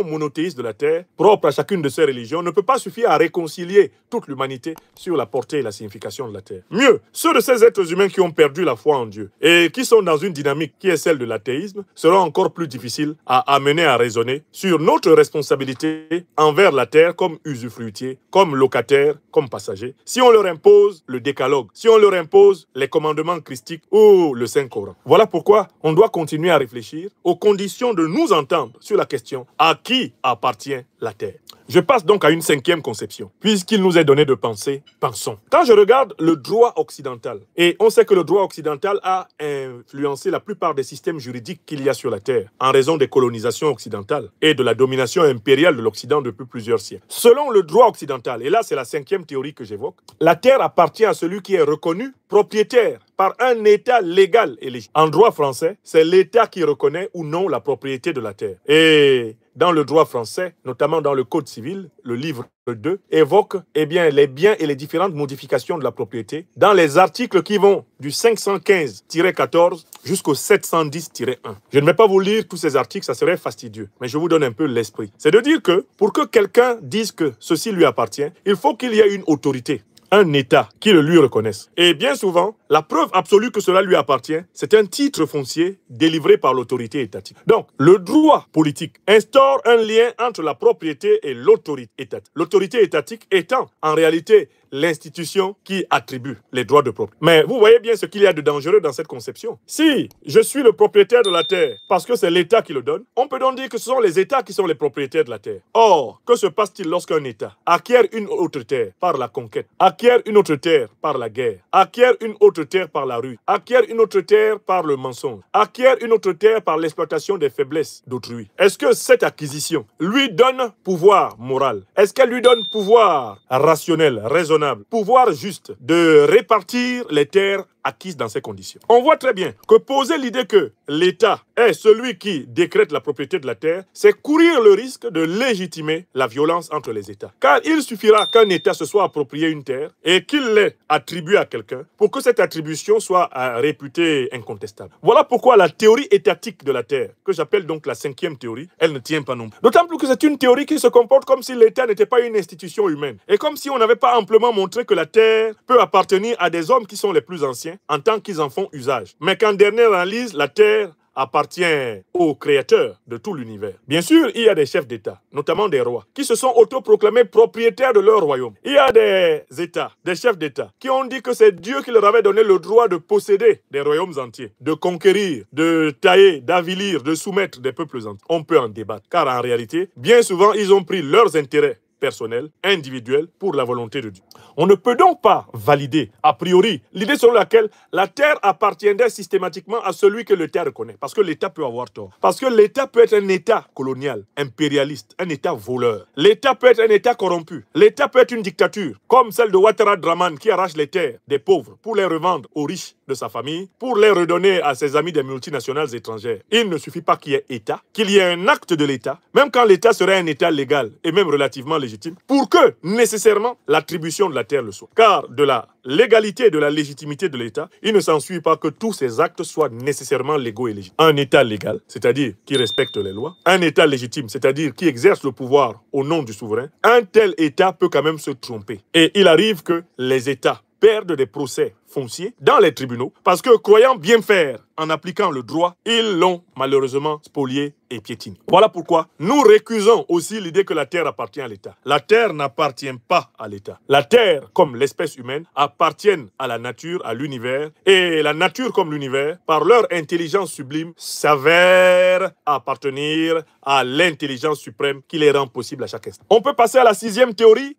monothéiste de la terre, propre à chacune de ces religions, ne peut pas suffire à réconcilier toute l'humanité sur la portée et la signification de la terre. Mieux, ceux de ces êtres humains qui ont perdu la foi en Dieu et qui sont dans une dynamique qui est celle de l'athéisme seront encore plus difficiles à amener à raisonner sur notre responsabilité envers la terre comme usufruitier, comme locataire, comme passager, si on leur impose le décalogue, si on leur impose les commandements christiques ou le Saint-Coran. Voilà pourquoi on doit continuer à réfléchir aux conditions de nous entendre sur la question à qui appartient la terre. Je passe donc à une 5e conception. Puisqu'il nous est donné de penser, pensons. Quand je regarde le droit occidental, et on sait que le droit occidental a influencé la plupart des systèmes juridiques qu'il y a sur la Terre, en raison des colonisations occidentales et de la domination impériale de l'Occident depuis plusieurs siècles. Selon le droit occidental, et là c'est la 5e théorie que j'évoque, la Terre appartient à celui qui est reconnu propriétaire par un État légal et légitime. En droit français, c'est l'État qui reconnaît ou non la propriété de la terre. Et dans le droit français, notamment dans le Code civil, le livre 2 évoque les biens et les différentes modifications de la propriété dans les articles qui vont du 515-14 jusqu'au 710-1. Je ne vais pas vous lire tous ces articles, ça serait fastidieux, mais je vous donne un peu l'esprit. C'est de dire que pour que quelqu'un dise que ceci lui appartient, il faut qu'il y ait une autorité. un État qui le lui reconnaisse. Et bien souvent, la preuve absolue que cela lui appartient, c'est un titre foncier délivré par l'autorité étatique. Donc, le droit politique instaure un lien entre la propriété et l'autorité étatique. L'autorité étatique étant en réalité l'institution qui attribue les droits de propriété. Mais vous voyez bien ce qu'il y a de dangereux dans cette conception. Si je suis le propriétaire de la terre parce que c'est l'État qui le donne, on peut donc dire que ce sont les États qui sont les propriétaires de la terre. Or, que se passe-t-il lorsqu'un État acquiert une autre terre par la conquête, acquiert une autre terre par la guerre, acquiert une autre terre par la rue, acquiert une autre terre par le mensonge, acquiert une autre terre par l'exploitation des faiblesses d'autrui? Est-ce que cette acquisition lui donne pouvoir moral? Est-ce qu'elle lui donne pouvoir rationnel, raisonnable, pouvoir juste de répartir les terres acquises dans ces conditions? On voit très bien que poser l'idée que l'État est celui qui décrète la propriété de la terre, c'est courir le risque de légitimer la violence entre les États. Car il suffira qu'un État se soit approprié une terre et qu'il l'ait attribuée à quelqu'un pour que cette attribution soit réputée incontestable. Voilà pourquoi la théorie étatique de la terre, que j'appelle donc la 5e théorie, elle ne tient pas non plus. D'autant plus que c'est une théorie qui se comporte comme si l'État n'était pas une institution humaine et comme si on n'avait pas amplement montré que la terre peut appartenir à des hommes qui sont les plus anciens en tant qu'ils en font usage. Mais qu'en dernière analyse, la terre appartient au créateur de tout l'univers. Bien sûr, il y a des chefs d'État, notamment des rois, qui se sont autoproclamés propriétaires de leur royaume. Il y a des États, des chefs d'État, qui ont dit que c'est Dieu qui leur avait donné le droit de posséder des royaumes entiers, de conquérir, de tailler, d'avilir, de soumettre des peuples entiers. On peut en débattre, car en réalité, bien souvent, ils ont pris leurs intérêts personnel, individuel, pour la volonté de Dieu. On ne peut donc pas valider, a priori, l'idée selon laquelle la terre appartiendrait systématiquement à celui que l'État reconnaît. Parce que l'État peut avoir tort. Parce que l'État peut être un État colonial, impérialiste, un État voleur. L'État peut être un État corrompu. L'État peut être une dictature, comme celle de Ouattara Draman, qui arrache les terres des pauvres pour les revendre aux riches de sa famille, pour les redonner à ses amis des multinationales étrangères. Il ne suffit pas qu'il y ait État, qu'il y ait un acte de l'État, même quand l'État serait un État légal et même relativement légitime, pour que, nécessairement, l'attribution de la terre le soit. Car de la légalité et de la légitimité de l'État, il ne s'ensuit pas que tous ces actes soient nécessairement légaux et légitimes. Un État légal, c'est-à-dire qui respecte les lois, un État légitime, c'est-à-dire qui exerce le pouvoir au nom du souverain, un tel État peut quand même se tromper. Et il arrive que les États perdent des procès fonciers dans les tribunaux parce que, croyant bien faire en appliquant le droit, ils l'ont malheureusement spolié et piétiné. Voilà pourquoi nous récusons aussi l'idée que la terre appartient à l'État. La terre n'appartient pas à l'État. La terre, comme l'espèce humaine, appartiennent à la nature, à l'univers, et la nature comme l'univers, par leur intelligence sublime, s'avère appartenir à l'intelligence suprême qui les rend possibles à chaque instant. On peut passer à la 6e théorie,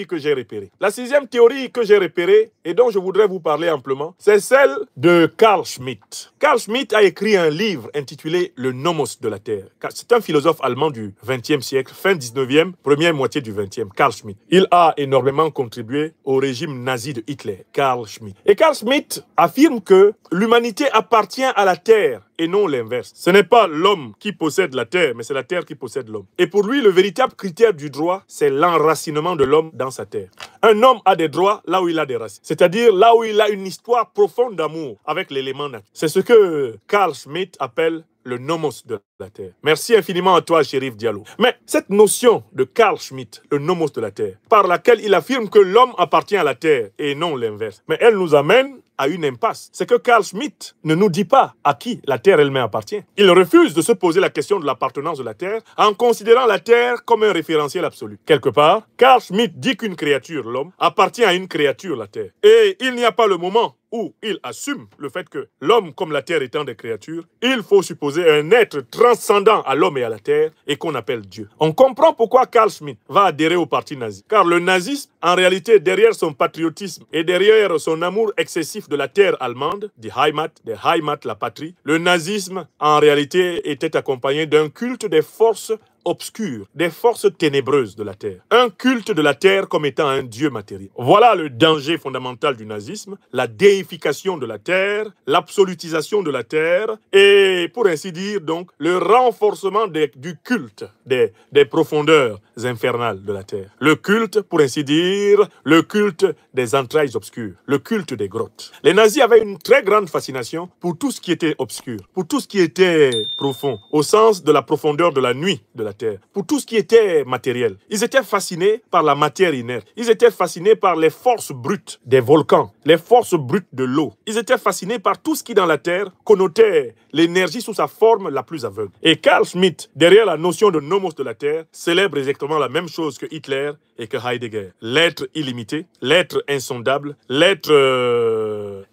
que j'ai repérée. La 6e théorie que j'ai repérée et dont je voudrais vous parler amplement, c'est celle de Carl Schmitt. Carl Schmitt a écrit un livre intitulé Le Nomos de la Terre. C'est un philosophe allemand du XXe siècle, fin 19e, première moitié du XXe, Carl Schmitt. Il a énormément contribué au régime nazi de Hitler, Carl Schmitt. Et Carl Schmitt affirme que l'humanité appartient à la Terre et non l'inverse. Ce n'est pas l'homme qui possède la terre, mais c'est la terre qui possède l'homme. Et pour lui, le véritable critère du droit, c'est l'enracinement de l'homme dans sa terre. Un homme a des droits là où il a des racines, c'est-à-dire là où il a une histoire profonde d'amour avec l'élément naturel. C'est ce que Carl Schmitt appelle le nomos de la terre. Merci infiniment à toi, Chérif Diallo. Mais cette notion de Carl Schmitt, le nomos de la terre, par laquelle il affirme que l'homme appartient à la terre et non l'inverse, mais elle nous amène à une impasse. C'est que Carl Schmitt ne nous dit pas à qui la terre elle-même appartient. Il refuse de se poser la question de l'appartenance de la terre en considérant la terre comme un référentiel absolu. Quelque part, Carl Schmitt dit qu'une créature, l'homme, appartient à une créature, la terre. Et il n'y a pas le moment où il assume le fait que l'homme, comme la terre étant des créatures, il faut supposer un être transcendant à l'homme et à la terre et qu'on appelle Dieu. On comprend pourquoi Carl Schmitt va adhérer au parti nazi. Car le nazisme, en réalité, derrière son patriotisme et derrière son amour excessif de la terre allemande, die Heimat, la patrie, le nazisme, en réalité, était accompagné d'un culte des forces obscures, des forces ténébreuses de la terre. Un culte de la terre comme étant un dieu matériel. Voilà le danger fondamental du nazisme, la déification de la terre, l'absolutisation de la terre et, pour ainsi dire, donc, le renforcement du culte des profondeurs infernales de la terre. Le culte, pour ainsi dire, le culte des entrailles obscures, le culte des grottes. Les nazis avaient une très grande fascination pour tout ce qui était obscur, pour tout ce qui était profond, au sens de la profondeur de la nuit de la terre. terre, pour tout ce qui était matériel. Ils étaient fascinés par la matière inerte. Ils étaient fascinés par les forces brutes des volcans, les forces brutes de l'eau. Ils étaient fascinés par tout ce qui dans la terre connotait l'énergie sous sa forme la plus aveugle. Et Carl Schmitt, derrière la notion de nomos de la terre, célèbre exactement la même chose que Hitler et que Heidegger. L'être illimité, l'être insondable, l'être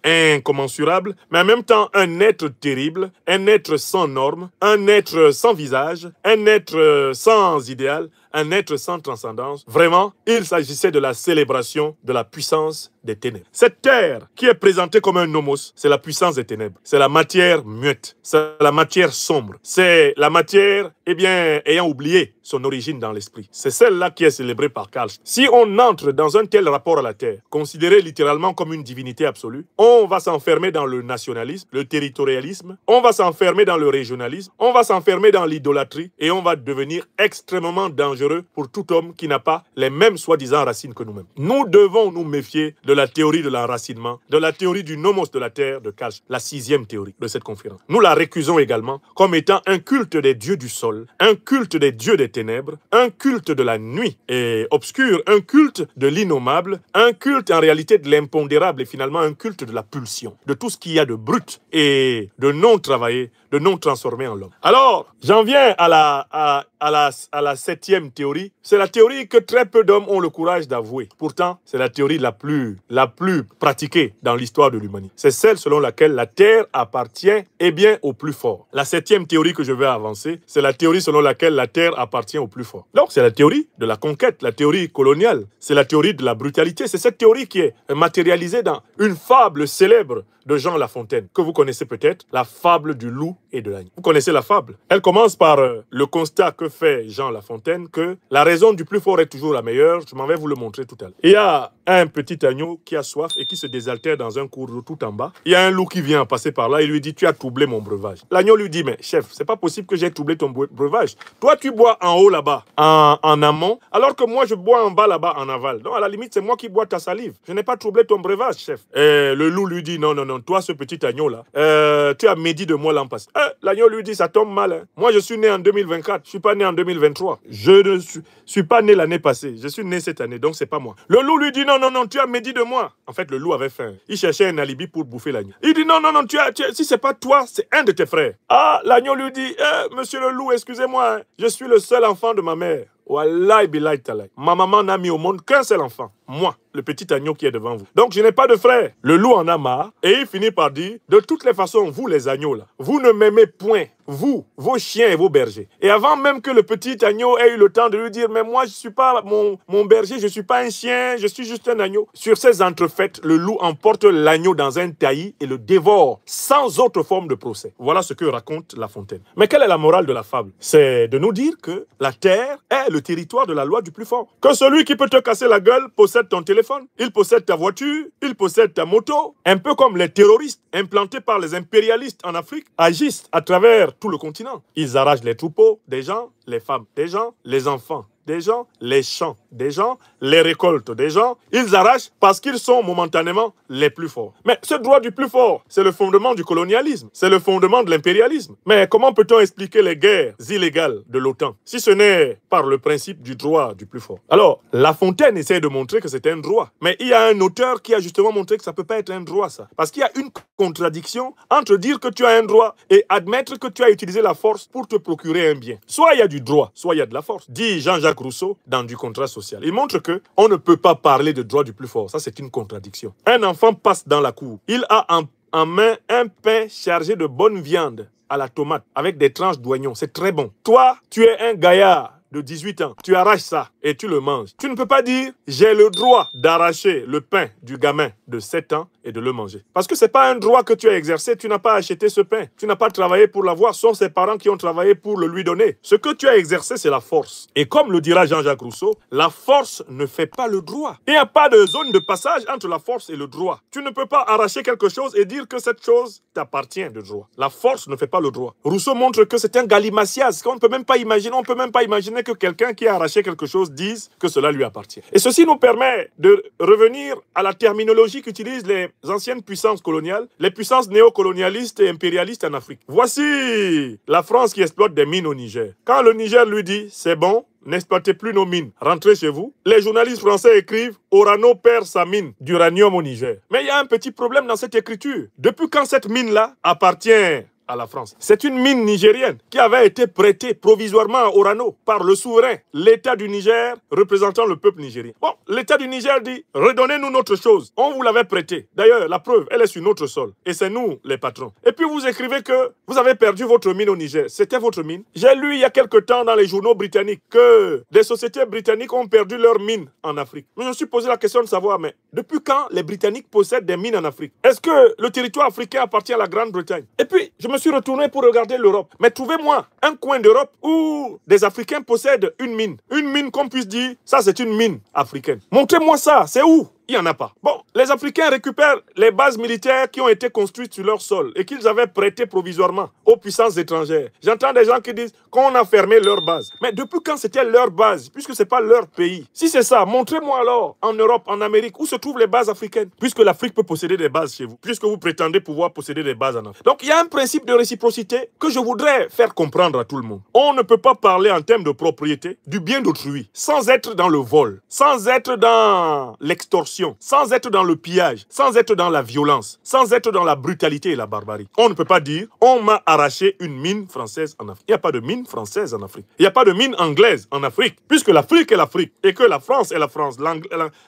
incommensurable, mais en même temps un être terrible, un être sans normes, un être sans visage, un être sans idéal, un être sans transcendance. Vraiment, il s'agissait de la célébration de la puissance des ténèbres. Cette terre qui est présentée comme un nomos, c'est la puissance des ténèbres. C'est la matière muette, c'est la matière sombre, c'est la matière, ayant oublié son origine dans l'esprit. C'est celle-là qui est célébrée par Carl. Si on entre dans un tel rapport à la terre, considéré littéralement comme une divinité absolue, on va s'enfermer dans le nationalisme, le territorialisme, on va s'enfermer dans le régionalisme, on va s'enfermer dans l'idolâtrie et on va devenir extrêmement dangereux pour tout homme qui n'a pas les mêmes soi-disant racines que nous-mêmes. Nous devons nous méfier de la théorie de l'enracinement, de la théorie du nomos de la terre de Carl, la 6e théorie de cette conférence. Nous la récusons également comme étant un culte des dieux du sol, un culte des dieux des ténèbres, un culte de la nuit et obscur, un culte de l'innommable, un culte en réalité de l'impondérable et finalement un culte de la pulsion, de tout ce qu'il y a de brut et de non travaillé, de non transformé en l'homme. Alors, j'en viens à la 7e théorie. C'est la théorie que très peu d'hommes ont le courage d'avouer. Pourtant, c'est la théorie la plus pratiquée dans l'histoire de l'humanité. C'est celle selon laquelle la terre appartient au plus fort. La 7e théorie que je vais avancer, c'est la théorie selon laquelle la terre appartient au plus fort. Donc, c'est la théorie de la conquête, la théorie coloniale. C'est la théorie de la brutalité. C'est cette théorie qui est matérialisée dans une fable célèbre de Jean La Fontaine, que vous connaissez peut-être, la fable du loup et de l'agneau. Vous connaissez la fable? Elle commence par le constat que fait Jean La Fontaine que la raison du plus fort est toujours la meilleure. Je m'en vais vous le montrer tout à l'heure. Il y a un petit agneau qui a soif et qui se désaltère dans un cours d'eau tout en bas. Il y a un loup qui vient passer par là et lui dit « Tu as troublé mon breuvage ». L'agneau lui dit « Mais chef, c'est pas possible que j'ai troublé ton breuvage. Toi, tu bois en haut là-bas, en amont, alors que moi, je bois en bas là-bas, en aval. Donc, à la limite, c'est moi qui bois ta salive. Je n'ai pas troublé ton breuvage, chef. » Et le loup lui dit « Non, non, non, toi, ce petit agneau-là, tu as médit de moi l'an passé. » L'agneau lui dit « Ça tombe mal. Hein. Moi, je suis né en 2024. Je suis pas né en 2023. Je ne suis pas né l'année passée. Je suis né cette année, donc c'est pas moi. » Le loup lui dit « Non, non, non, tu as médit de moi. » En fait, le loup avait faim. Il cherchait un alibi pour bouffer l'agneau. Il dit « Non, non, non, si c'est pas toi, c'est un de tes frères. » Ah, l'agneau lui dit « Monsieur le loup, excusez-moi, hein, je suis le seul enfant de ma mère. Wallahi billahi talay. Ma maman n'a mis au monde qu'un seul enfant. Moi, le petit agneau qui est devant vous. Donc, je n'ai pas de frère. » Le loup en a marre et il finit par dire « De toutes les façons, vous les agneaux là, vous ne m'aimez point. Vous, vos chiens et vos bergers. » Et avant même que le petit agneau ait eu le temps de lui dire « Mais moi, je ne suis pas mon berger, je ne suis pas un chien, je suis juste un agneau. » Sur ces entrefaites, le loup emporte l'agneau dans un taillis et le dévore sans autre forme de procès. Voilà ce que raconte La Fontaine. Mais quelle est la morale de la fable? C'est de nous dire que la terre est le territoire de la loi du plus fort. Que celui qui peut te casser la gueule possède ton téléphone, il possède ta voiture, il possède ta moto. Un peu comme les terroristes implantés par les impérialistes en Afrique agissent à travers tout le continent. Ils arrachent les troupeaux des gens, les femmes des gens, les enfants des gens, les champs des gens, les récoltes des gens. Ils arrachent parce qu'ils sont momentanément les plus forts. Mais ce droit du plus fort, c'est le fondement du colonialisme, c'est le fondement de l'impérialisme. Mais comment peut-on expliquer les guerres illégales de l'OTAN si ce n'est par le principe du droit du plus fort? Alors, La Fontaine essaie de montrer que c'est un droit. Mais il y a un auteur qui a justement montré que ça ne peut pas être un droit, ça. Parce qu'il y a une contradiction entre dire que tu as un droit et admettre que tu as utilisé la force pour te procurer un bien. Soit il y a du droit, soit il y a de la force. Dit Jean-Jacques Rousseau dans Du contrat social. Il montre que on ne peut pas parler de droit du plus fort. Ça, c'est une contradiction. Un enfant passe dans la cour. Il a en main un pain chargé de bonne viande à la tomate avec des tranches d'oignons. C'est très bon. Toi, tu es un gaillard de 18 ans, tu arraches ça et tu le manges. Tu ne peux pas dire « j'ai le droit d'arracher le pain du gamin de 7 ans et de le manger ». Parce que ce n'est pas un droit que tu as exercé, tu n'as pas acheté ce pain. Tu n'as pas travaillé pour l'avoir, ce sont ses parents qui ont travaillé pour le lui donner. Ce que tu as exercé, c'est la force. Et comme le dira Jean-Jacques Rousseau, la force ne fait pas le droit. Il n'y a pas de zone de passage entre la force et le droit. Tu ne peux pas arracher quelque chose et dire que cette chose t'appartient de droit. La force ne fait pas le droit. Rousseau montre que c'est un galimatias, qu'on ne peut même pas imaginer, que quelqu'un qui a arraché quelque chose dise que cela lui appartient. Et ceci nous permet de revenir à la terminologie qu'utilisent les anciennes puissances coloniales, les puissances néocolonialistes et impérialistes en Afrique. Voici la France qui exploite des mines au Niger. Quand le Niger lui dit « c'est bon », n'exploitez plus nos mines, rentrez chez vous. Les journalistes français écrivent « Orano perd sa mine d'uranium au Niger ». Mais il y a un petit problème dans cette écriture. Depuis quand cette mine-là appartient à la France? C'est une mine nigérienne qui avait été prêtée provisoirement à Orano par le souverain, l'État du Niger représentant le peuple nigérien. Bon, l'État du Niger dit « redonnez-nous notre chose, on vous l'avait prêtée. D'ailleurs, la preuve, elle est sur notre sol et c'est nous les patrons. » Et puis vous écrivez que vous avez perdu votre mine au Niger. C'était votre mine? J'ai lu il y a quelque temps dans les journaux britanniques que des sociétés britanniques ont perdu leur mine en Afrique. Je me suis posé la question de savoir, mais depuis quand les Britanniques possèdent des mines en Afrique? Est-ce que le territoire africain appartient à la Grande-Bretagne? Et puis, je me suis retourné pour regarder l'Europe. Mais trouvez-moi un coin d'Europe où des Africains possèdent une mine. Une mine qu'on puisse dire, ça c'est une mine africaine. Montrez-moi ça, c'est où? Il n'y en a pas. Bon, les Africains récupèrent les bases militaires qui ont été construites sur leur sol et qu'ils avaient prêtées provisoirement aux puissances étrangères. J'entends des gens qui disent qu'on a fermé leur base. Mais depuis quand c'était leur base, puisque ce n'est pas leur pays? Si c'est ça, montrez-moi alors en Europe, en Amérique, où se trouvent les bases africaines? Puisque l'Afrique peut posséder des bases chez vous, puisque vous prétendez pouvoir posséder des bases en Afrique. Donc il y a un principe de réciprocité que je voudrais faire comprendre à tout le monde. On ne peut pas parler en termes de propriété du bien d'autrui sans être dans le vol, sans être dans l'extorsion, sans être dans le pillage, sans être dans la violence, sans être dans la brutalité et la barbarie. On ne peut pas dire « on m'a arraché une mine française en Afrique ». Il n'y a pas de mine française en Afrique. Il n'y a pas de mine anglaise en Afrique, puisque l'Afrique est l'Afrique et que la France est la France,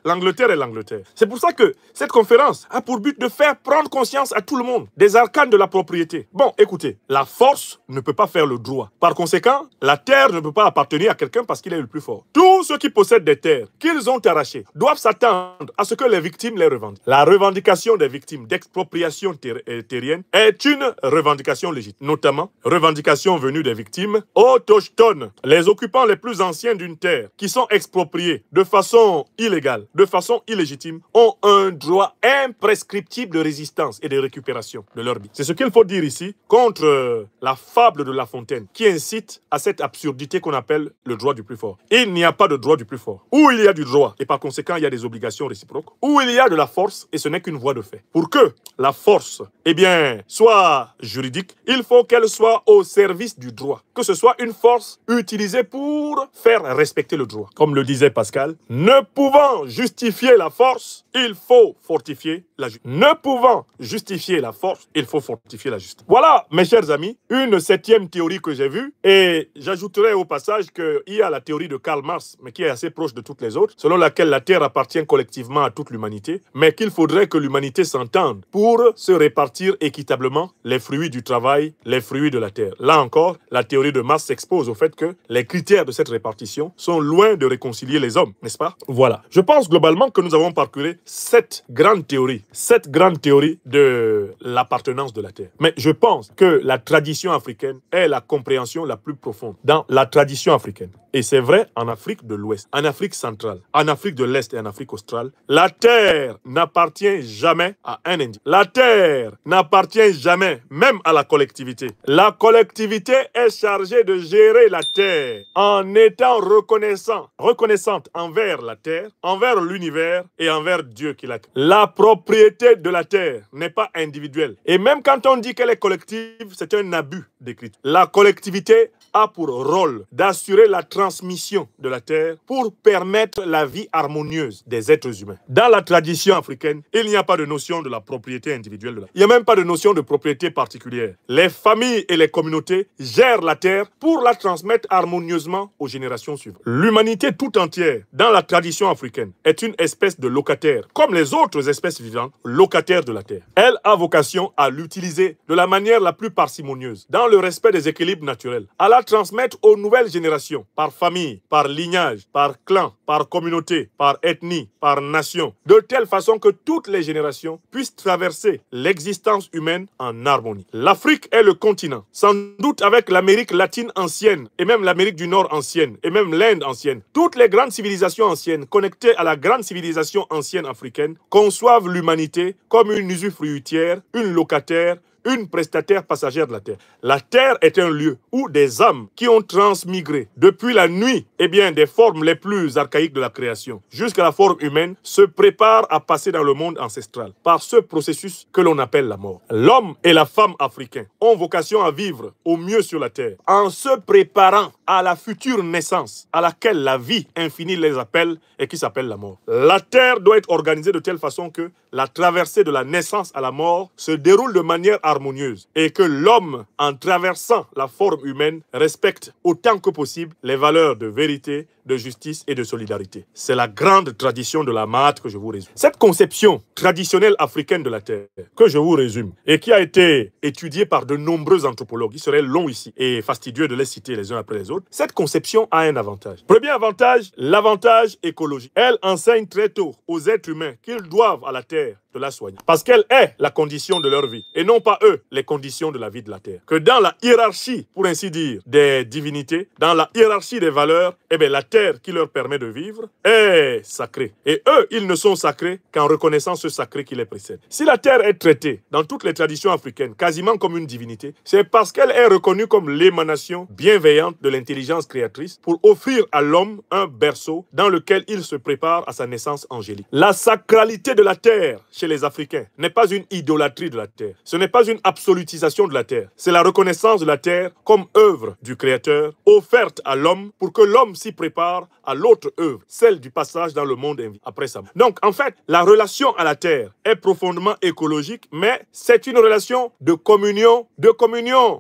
l'Angleterre est l'Angleterre. C'est pour ça que cette conférence a pour but de faire prendre conscience à tout le monde des arcanes de la propriété. Bon, écoutez, la force ne peut pas faire le droit. Par conséquent, la terre ne peut pas appartenir à quelqu'un parce qu'il est le plus fort. Tous ceux qui possèdent des terres qu'ils ont arrachées doivent s'attendre à ce que les victimes les revendiquent. La revendication des victimes d'expropriation terrienne est une revendication légitime, notamment revendication venue des victimes autochtones, les occupants les plus anciens d'une terre qui sont expropriés de façon illégale, de façon illégitime, ont un droit imprescriptible de résistance et de récupération de leur vie. C'est ce qu'il faut dire ici contre la fable de La Fontaine qui incite à cette absurdité qu'on appelle le droit du plus fort. Il n'y a pas de droit du plus fort. Où il y a du droit et par conséquent il y a des obligations réciproques, où il y a de la force et ce n'est qu'une voie de fait. Pour que la force, soit juridique, il faut qu'elle soit au service du droit. Que ce soit une force utilisée pour faire respecter le droit. Comme le disait Pascal, ne pouvant justifier la force, il faut fortifier la justice. Ne pouvant justifier la force, il faut fortifier la justice. Voilà, mes chers amis, une septième théorie que j'ai vue. Et j'ajouterai au passage qu'il y a la théorie de Karl Marx, mais qui est assez proche de toutes les autres, selon laquelle la Terre appartient collectivement à toute l'humanité, mais qu'il faudrait que l'humanité s'entende pour se répartir équitablement les fruits du travail, les fruits de la terre. Là encore, la théorie de Marx s'expose au fait que les critères de cette répartition sont loin de réconcilier les hommes, n'est-ce pas? Voilà. Je pense globalement que nous avons parcouru cette grande théorie de l'appartenance de la terre. Mais je pense que la tradition africaine est la compréhension la plus profonde dans la tradition africaine. Et c'est vrai en Afrique de l'Ouest, en Afrique centrale, en Afrique de l'Est et en Afrique australe. La terre n'appartient jamais à un individu. La terre n'appartient jamais, même à la collectivité. La collectivité est chargée de gérer la terre en étant reconnaissante envers la terre, envers l'univers et envers Dieu qui l'a créé. La propriété de la terre n'est pas individuelle. Et même quand on dit qu'elle est collective, c'est un abus d'écriture. La collectivité a pour rôle d'assurer la transmission de la terre pour permettre la vie harmonieuse des êtres humains. Dans la tradition africaine, il n'y a pas de notion de la propriété individuelle de la terre. Il n'y a même pas de notion de propriété particulière. Les familles et les communautés gèrent la terre pour la transmettre harmonieusement aux générations suivantes. L'humanité tout entière, dans la tradition africaine, est une espèce de locataire, comme les autres espèces vivantes, locataire de la terre. Elle a vocation à l'utiliser de la manière la plus parcimonieuse, dans le respect des équilibres naturels, à la transmettre aux nouvelles générations, par famille, par lignage, par clan, par communauté, par ethnie, par nation, de telle façon que toutes les générations puissent traverser l'existence humaine en harmonie. L'Afrique est le continent, sans doute avec l'Amérique latine ancienne, et même l'Amérique du Nord ancienne, et même l'Inde ancienne. Toutes les grandes civilisations anciennes, connectées à la grande civilisation ancienne africaine, conçoivent l'humanité comme une usufruitière, une locataire, une prestataire passagère de la Terre. La Terre est un lieu où des âmes qui ont transmigré depuis la nuit, des formes les plus archaïques de la création jusqu'à la forme humaine, se préparent à passer dans le monde ancestral par ce processus que l'on appelle la mort. L'homme et la femme africains ont vocation à vivre au mieux sur la Terre en se préparant à la future naissance à laquelle la vie infinie les appelle et qui s'appelle la mort. La Terre doit être organisée de telle façon que la traversée de la naissance à la mort se déroule de manière harmonieuse et que l'homme, en traversant la forme humaine, respecte autant que possible les valeurs de vérité, de justice et de solidarité. C'est la grande tradition de la Maat que je vous résume. Cette conception traditionnelle africaine de la Terre, que je vous résume, et qui a été étudiée par de nombreux anthropologues, il serait long ici et fastidieux de les citer les uns après les autres, cette conception a un avantage. Premier avantage, l'avantage écologique. Elle enseigne très tôt aux êtres humains qu'ils doivent à la Terre de la soigner. Parce qu'elle est la condition de leur vie et non pas eux les conditions de la vie de la Terre. Que dans la hiérarchie, pour ainsi dire, des divinités, dans la hiérarchie des valeurs, la Terre qui leur permet de vivre est sacrée. Et eux, ils ne sont sacrés qu'en reconnaissant ce sacré qui les précède. Si la Terre est traitée dans toutes les traditions africaines quasiment comme une divinité, c'est parce qu'elle est reconnue comme l'émanation bienveillante de l'intelligence créatrice pour offrir à l'homme un berceau dans lequel il se prépare à sa naissance angélique. La sacralité de la Terre chez les Africains n'est pas une idolâtrie de la Terre. Ce n'est pas une absolutisation de la Terre. C'est la reconnaissance de la Terre comme œuvre du Créateur offerte à l'homme pour que l'homme s'y prépare à l'autre œuvre, celle du passage dans le monde après sa mort. Donc, en fait, la relation à la Terre est profondément écologique, mais c'est une relation de communion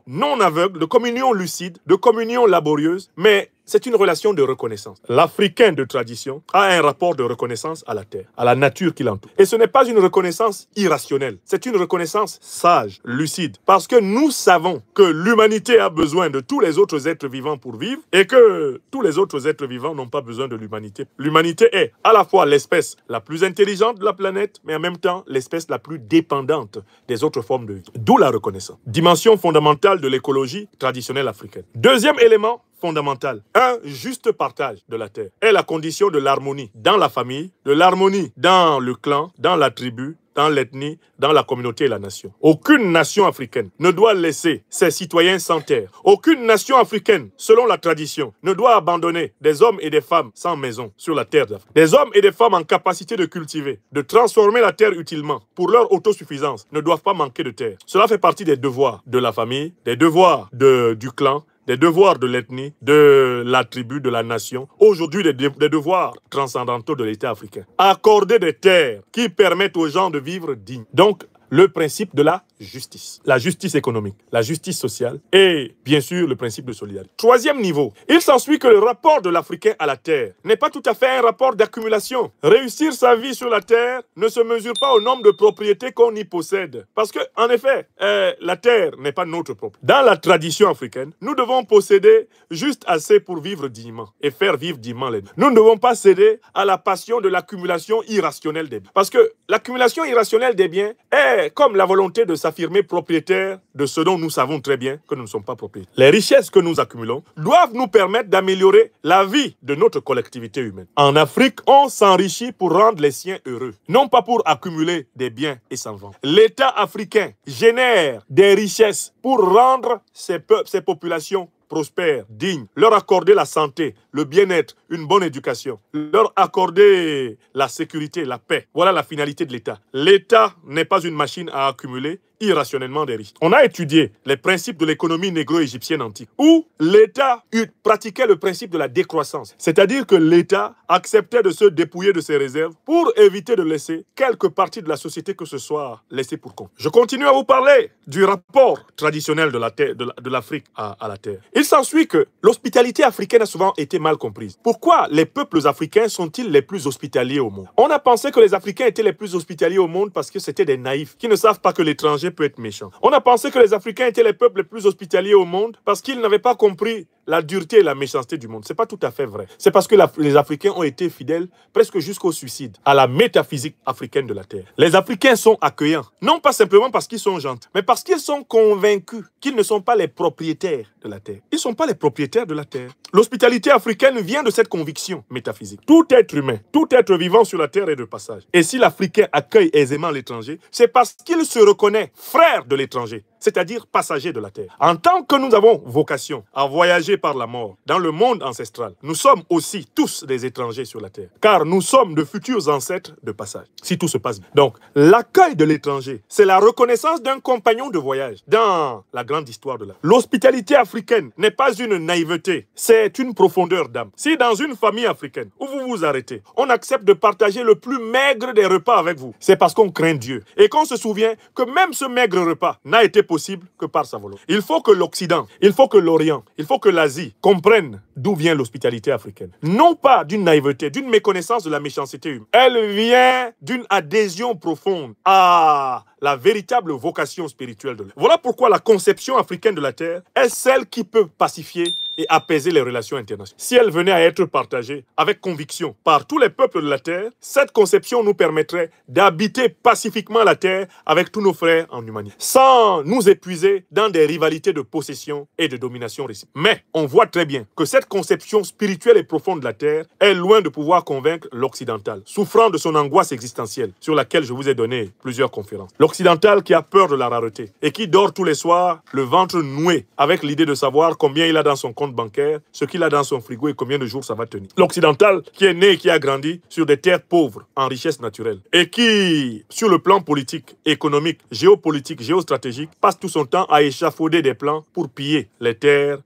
non aveugle, de communion lucide, de communion laborieuse, mais c'est une relation de reconnaissance. L'Africain de tradition a un rapport de reconnaissance à la terre, à la nature qui l'entoure. Et ce n'est pas une reconnaissance irrationnelle, c'est une reconnaissance sage, lucide. Parce que nous savons que l'humanité a besoin de tous les autres êtres vivants pour vivre et que tous les autres êtres vivants n'ont pas besoin de l'humanité. L'humanité est à la fois l'espèce la plus intelligente de la planète, mais en même temps l'espèce la plus dépendante des autres formes de vie. D'où la reconnaissance. Dimension fondamentale de l'écologie traditionnelle africaine. Deuxième élément fondamental, un juste partage de la terre est la condition de l'harmonie dans la famille, de l'harmonie dans le clan, dans la tribu, dans l'ethnie, dans la communauté et la nation. Aucune nation africaine ne doit laisser ses citoyens sans terre. Aucune nation africaine, selon la tradition, ne doit abandonner des hommes et des femmes sans maison sur la terre d'Afrique. Des hommes et des femmes en capacité de cultiver, de transformer la terre utilement pour leur autosuffisance ne doivent pas manquer de terre. Cela fait partie des devoirs de la famille, des devoirs du clan, des devoirs de l'ethnie, de la tribu, de la nation, aujourd'hui des devoirs transcendantaux de l'État africain. Accorder des terres qui permettent aux gens de vivre dignes. Donc, le principe de la justice économique, la justice sociale et bien sûr le principe de solidarité. Troisième niveau, il s'ensuit que le rapport de l'Africain à la terre n'est pas tout à fait un rapport d'accumulation. Réussir sa vie sur la terre ne se mesure pas au nombre de propriétés qu'on y possède. Parce que, en effet, la terre n'est pas notre propriété. Dans la tradition africaine, nous devons posséder juste assez pour vivre dignement et faire vivre dignement les biens. Nous ne devons pas céder à la passion de l'accumulation irrationnelle des biens. Parce que l'accumulation irrationnelle des biens est comme la volonté de s'affirmer propriétaire de ce dont nous savons très bien que nous ne sommes pas propriétaires. Les richesses que nous accumulons doivent nous permettre d'améliorer la vie de notre collectivité humaine. En Afrique, on s'enrichit pour rendre les siens heureux, non pas pour accumuler des biens et s'en vendre. L'État africain génère des richesses pour rendre ses populations prospères, dignes, leur accorder la santé, le bien-être, une bonne éducation, leur accorder la sécurité, la paix. Voilà la finalité de l'État. L'État n'est pas une machine à accumuler irrationnellement des risques. On a étudié les principes de l'économie négro-égyptienne antique, où l'État pratiquait le principe de la décroissance. C'est-à-dire que l'État acceptait de se dépouiller de ses réserves pour éviter de laisser quelque partie de la société que ce soit laissée pour compte. Je continue à vous parler du rapport traditionnel de l'Afrique à la terre. Il s'ensuit que l'hospitalité africaine a souvent été mal comprise. Pourquoi les peuples africains sont-ils les plus hospitaliers au monde? On a pensé que les Africains étaient les plus hospitaliers au monde parce que c'était des naïfs qui ne savent pas que l'étranger peut être méchant. On a pensé que les Africains étaient les peuples les plus hospitaliers au monde parce qu'ils n'avaient pas compris la dureté et la méchanceté du monde. C'est pas tout à fait vrai. C'est parce que les Africains ont été fidèles presque jusqu'au suicide à la métaphysique africaine de la terre. Les Africains sont accueillants, non pas simplement parce qu'ils sont gentils, mais parce qu'ils sont convaincus qu'ils ne sont pas les propriétaires de la terre. Ils ne sont pas les propriétaires de la terre. L'hospitalité africaine vient de cette conviction métaphysique. Tout être humain, tout être vivant sur la terre est de passage. Et si l'Africain accueille aisément l'étranger, c'est parce qu'il se reconnaît frère de l'étranger. c'est-à-dire passagers de la terre. En tant que nous avons vocation à voyager par la mort dans le monde ancestral, nous sommes aussi tous des étrangers sur la terre, car nous sommes de futurs ancêtres de passage, si tout se passe bien. Donc, l'accueil de l'étranger, c'est la reconnaissance d'un compagnon de voyage dans la grande histoire de l'Afrique. L'hospitalité africaine n'est pas une naïveté, c'est une profondeur d'âme. Si dans une famille africaine où vous vous arrêtez, on accepte de partager le plus maigre des repas avec vous, c'est parce qu'on craint Dieu et qu'on se souvient que même ce maigre repas n'a été possible que par sa volonté. Il faut que l'Occident, il faut que l'Orient, il faut que l'Asie comprennent d'où vient l'hospitalité africaine. Non pas d'une naïveté, d'une méconnaissance de la méchanceté humaine. Elle vient d'une adhésion profonde à la véritable vocation spirituelle de l'homme. Voilà pourquoi la conception africaine de la terre est celle qui peut pacifier et apaiser les relations internationales. Si elle venait à être partagée avec conviction par tous les peuples de la terre, cette conception nous permettrait d'habiter pacifiquement la terre avec tous nos frères en humanité, sans nous épuiser dans des rivalités de possession et de domination réciproque. Mais on voit très bien que cette conception spirituelle et profonde de la terre est loin de pouvoir convaincre l'occidental, souffrant de son angoisse existentielle, sur laquelle je vous ai donné plusieurs conférences. L'occidental qui a peur de la rareté et qui dort tous les soirs, le ventre noué, avec l'idée de savoir combien il a dans son compte bancaire, ce qu'il a dans son frigo et combien de jours ça va tenir. L'occidental qui est né et qui a grandi sur des terres pauvres en richesse naturelle et qui, sur le plan politique, économique, géopolitique, géostratégique, passe tout son temps à échafauder des plans pour piller les terres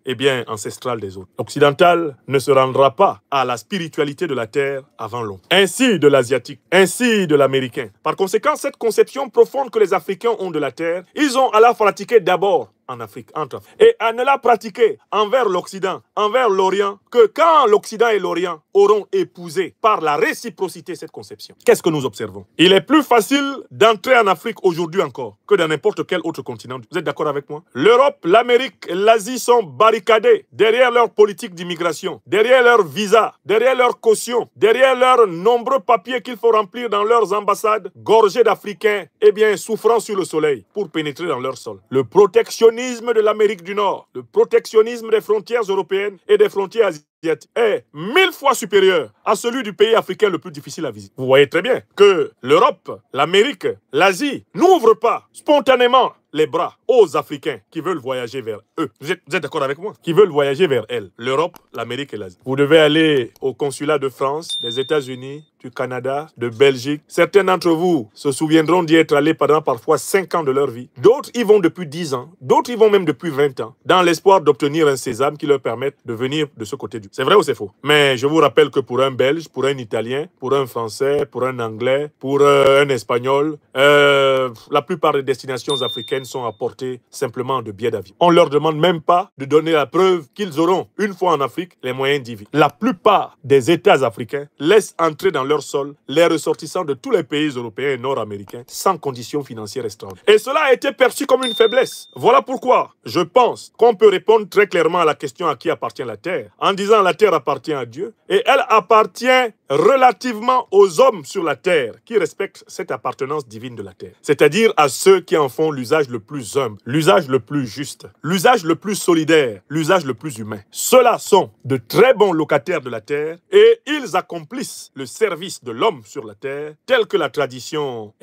ancestrales des autres. L'occidental ne se rendra pas à la spiritualité de la terre avant longtemps. Ainsi de l'asiatique, ainsi de l'américain. Par conséquent, cette conception profonde que les Africains ont de la terre, ils ont à la pratiquer d'abord en Afrique, entre Afrique, et à ne la pratiquer envers l'Occident, envers l'Orient, que quand l'Occident et l'Orient auront épousé par la réciprocité cette conception. Qu'est-ce que nous observons? Il est plus facile d'entrer en Afrique aujourd'hui encore que dans n'importe quel autre continent. Vous êtes d'accord avec moi? L'Europe, l'Amérique, l'Asie sont barricadés derrière leur politique d'immigration, derrière leurs visas, derrière leurs cautions, derrière leurs nombreux papiers qu'il faut remplir dans leurs ambassades, gorgés d'Africains, souffrant sur le soleil pour pénétrer dans leur sol. Le protectionnisme de l'Amérique du Nord, le protectionnisme des frontières européennes et des frontières asiatiques est 1000 fois supérieur à celui du pays africain le plus difficile à visiter. Vous voyez très bien que l'Europe, l'Amérique, l'Asie n'ouvrent pas spontanément les bras aux Africains qui veulent voyager vers eux. Vous êtes d'accord avec moi? Qui veulent voyager vers elles. L'Europe, l'Amérique et l'Asie. Vous devez aller au consulat de France, des États-Unis, du Canada, de Belgique. Certains d'entre vous se souviendront d'y être allés pendant parfois 5 ans de leur vie. D'autres y vont depuis 10 ans. D'autres y vont même depuis 20 ans, dans l'espoir d'obtenir un sésame qui leur permette de venir de ce côté du... C'est vrai ou c'est faux? Mais je vous rappelle que pour un Belge, pour un Italien, pour un Français, pour un Anglais, pour un Espagnol, la plupart des destinations africaines sont à portée simplement de billets d'avion. On ne leur demande même pas de donner la preuve qu'ils auront, une fois en Afrique, les moyens d'y vivre. La plupart des États africains laissent entrer dans leur sol les ressortissants de tous les pays européens et nord-américains sans conditions financières extraordinaires. Et cela a été perçu comme une faiblesse. Voilà pourquoi je pense qu'on peut répondre très clairement à la question à qui appartient la terre, en disant la terre appartient à Dieu et elle appartient relativement aux hommes sur la terre qui respectent cette appartenance divine de la terre. C'est-à-dire à ceux qui en font l'usage le plus humble, l'usage le plus juste, l'usage le plus solidaire, l'usage le plus humain. Ceux-là sont de très bons locataires de la terre et ils accomplissent le service de l'homme sur la terre tel que la tradition,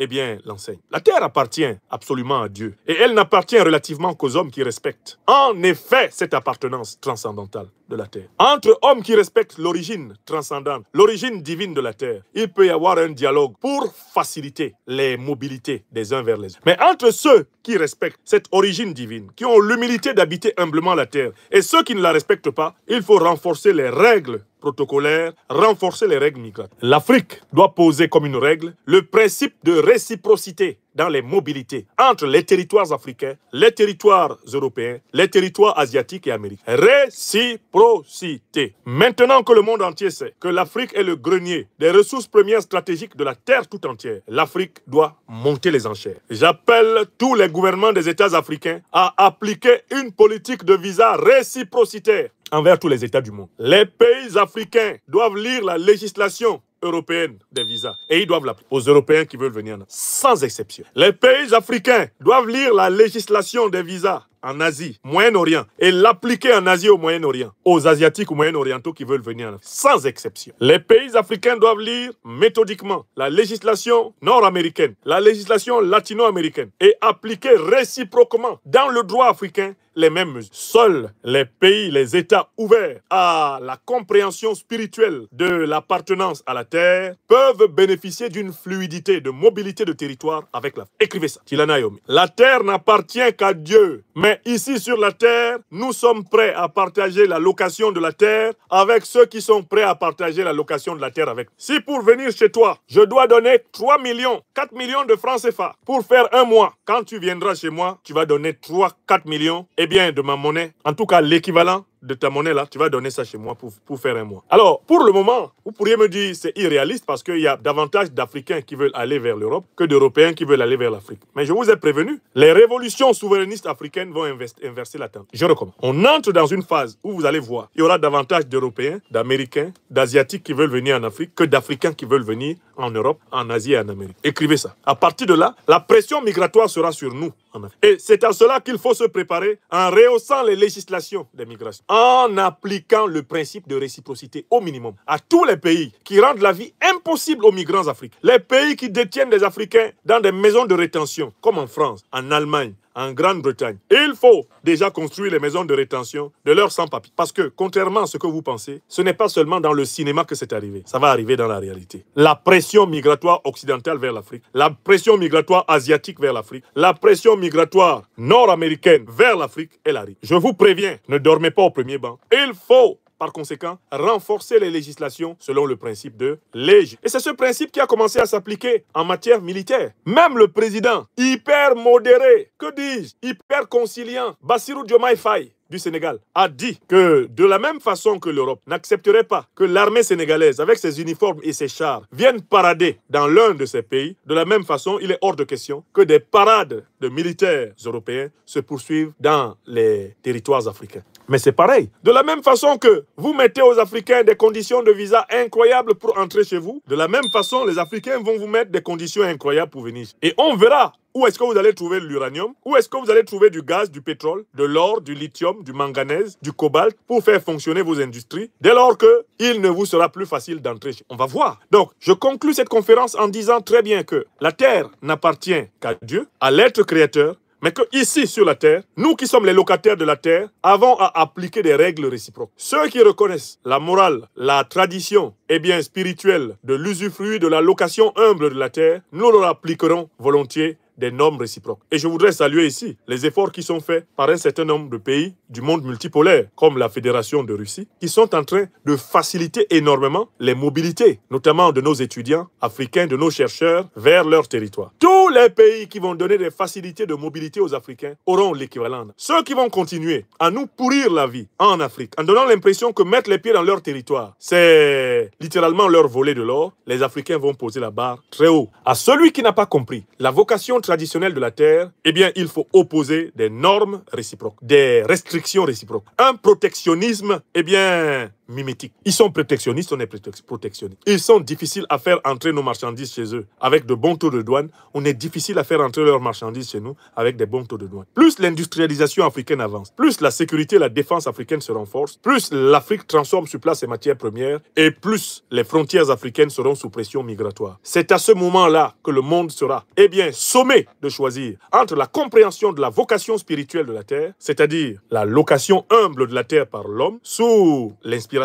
l'enseigne. La terre appartient absolument à Dieu et elle n'appartient relativement qu'aux hommes qui respectent en effet cette appartenance transcendantale de la terre. Entre hommes qui respectent l'origine transcendante, l'origine divine de la terre, il peut y avoir un dialogue pour faciliter les mobilités des uns vers les autres. Mais entre ceux qui respectent cette origine divine, qui ont l'humilité d'habiter humblement la terre, et ceux qui ne la respectent pas, il faut renforcer les règles protocolaires, renforcer les règles migratoires. L'Afrique doit poser comme une règle le principe de réciprocité dans les mobilités entre les territoires africains, les territoires européens, les territoires asiatiques et américains. Réciprocité. Maintenant que le monde entier sait que l'Afrique est le grenier des ressources premières stratégiques de la terre tout entière, l'Afrique doit monter les enchères. J'appelle tous les gouvernements des États africains à appliquer une politique de visa réciprocitaire envers tous les États du monde. Les pays africains doivent lire la législation européenne des visas et ils doivent l'appliquer aux Européens qui veulent venir, sans exception. Les pays africains doivent lire la législation des visas en Asie, Moyen-Orient, et l'appliquer en Asie au Moyen-Orient, aux Asiatiques ou Moyen-Orientaux qui veulent venir en Afrique, sans exception. Les pays africains doivent lire méthodiquement la législation nord-américaine, la législation latino-américaine, et appliquer réciproquement dans le droit africain les mêmes mesures. Seuls les pays, les États ouverts à la compréhension spirituelle de l'appartenance à la terre peuvent bénéficier d'une fluidité, de mobilité de territoire avec la... Écrivez ça, Tilana Yomi. La terre n'appartient qu'à Dieu. Mais ici sur la terre, nous sommes prêts à partager la location de la terre avec ceux qui sont prêts à partager la location de la terre avec. Si pour venir chez toi, je dois donner 3 millions, 4 millions de francs CFA pour faire un mois, quand tu viendras chez moi, tu vas donner 3, 4 millions, eh bien de ma monnaie, en tout cas l'équivalent de ta monnaie là, tu vas donner ça chez moi pour faire un mois. Alors, pour le moment, vous pourriez me dire c'est irréaliste parce qu'il y a davantage d'Africains qui veulent aller vers l'Europe que d'Européens qui veulent aller vers l'Afrique. Mais je vous ai prévenu, les révolutions souverainistes africaines vont inverser la tendance. Je recommande. On entre dans une phase où vous allez voir, il y aura davantage d'Européens, d'Américains, d'Asiatiques qui veulent venir en Afrique que d'Africains qui veulent venir en Europe, en Asie et en Amérique. Écrivez ça. À partir de là, la pression migratoire sera sur nous en Afrique. Et c'est à cela qu'il faut se préparer en rehaussant les législations des migrations, en appliquant le principe de réciprocité au minimum à tous les pays qui rendent la vie impossible aux migrants africains. Les pays qui détiennent des Africains dans des maisons de rétention, comme en France, en Allemagne, en Grande-Bretagne. Il faut déjà construire les maisons de rétention de leurs sans-papiers. Parce que, contrairement à ce que vous pensez, ce n'est pas seulement dans le cinéma que c'est arrivé. Ça va arriver dans la réalité. La pression migratoire occidentale vers l'Afrique, la pression migratoire asiatique vers l'Afrique, la pression migratoire nord-américaine vers l'Afrique, elle arrive. Je vous préviens, ne dormez pas au premier banc. Il faut par conséquent, renforcer les législations selon le principe de légalité. Et c'est ce principe qui a commencé à s'appliquer en matière militaire. Même le président, hyper modéré, que dis-je, hyper conciliant, Bassirou Diomaye Faye, du Sénégal, a dit que de la même façon que l'Europe n'accepterait pas que l'armée sénégalaise, avec ses uniformes et ses chars, vienne parader dans l'un de ces pays, de la même façon, il est hors de question que des parades de militaires européens se poursuivent dans les territoires africains. Mais c'est pareil. De la même façon que vous mettez aux Africains des conditions de visa incroyables pour entrer chez vous, de la même façon, les Africains vont vous mettre des conditions incroyables pour venir. Et on verra où est-ce que vous allez trouver l'uranium, où est-ce que vous allez trouver du gaz, du pétrole, de l'or, du lithium, du manganèse, du cobalt pour faire fonctionner vos industries, dès lors qu'il ne vous sera plus facile d'entrer. On va voir. Donc, je conclus cette conférence en disant très bien que la terre n'appartient qu'à Dieu, à l'être créateur, mais que ici sur la terre, nous qui sommes les locataires de la terre, avons à appliquer des règles réciproques. Ceux qui reconnaissent la morale, la tradition, et bien spirituelle de l'usufruit de la location humble de la terre, nous leur appliquerons volontiers des normes réciproques. Et je voudrais saluer ici les efforts qui sont faits par un certain nombre de pays du monde multipolaire, comme la Fédération de Russie, qui sont en train de faciliter énormément les mobilités, notamment de nos étudiants africains, de nos chercheurs, vers leur territoire. Tous les pays qui vont donner des facilités de mobilité aux Africains auront l'équivalent. Ceux qui vont continuer à nous pourrir la vie en Afrique, en donnant l'impression que mettre les pieds dans leur territoire, c'est littéralement leur voler de l'or, les Africains vont poser la barre très haut. À celui qui n'a pas compris la vocation traditionnelle de la terre, eh bien, il faut opposer des normes réciproques, des restrictions réciproques. Un protectionnisme, eh bien, mimétique. Ils sont protectionnistes, on est protectionnistes. Ils sont difficiles à faire entrer nos marchandises chez eux avec de bons taux de douane. On est difficile à faire entrer leurs marchandises chez nous avec des bons taux de douane. Plus l'industrialisation africaine avance, plus la sécurité et la défense africaine se renforcent, plus l'Afrique transforme sur place ses matières premières et plus les frontières africaines seront sous pression migratoire. C'est à ce moment-là que le monde sera, eh bien, sommé de choisir entre la compréhension de la vocation spirituelle de la terre, c'est-à-dire la location humble de la terre par l'homme, sous l'inspiration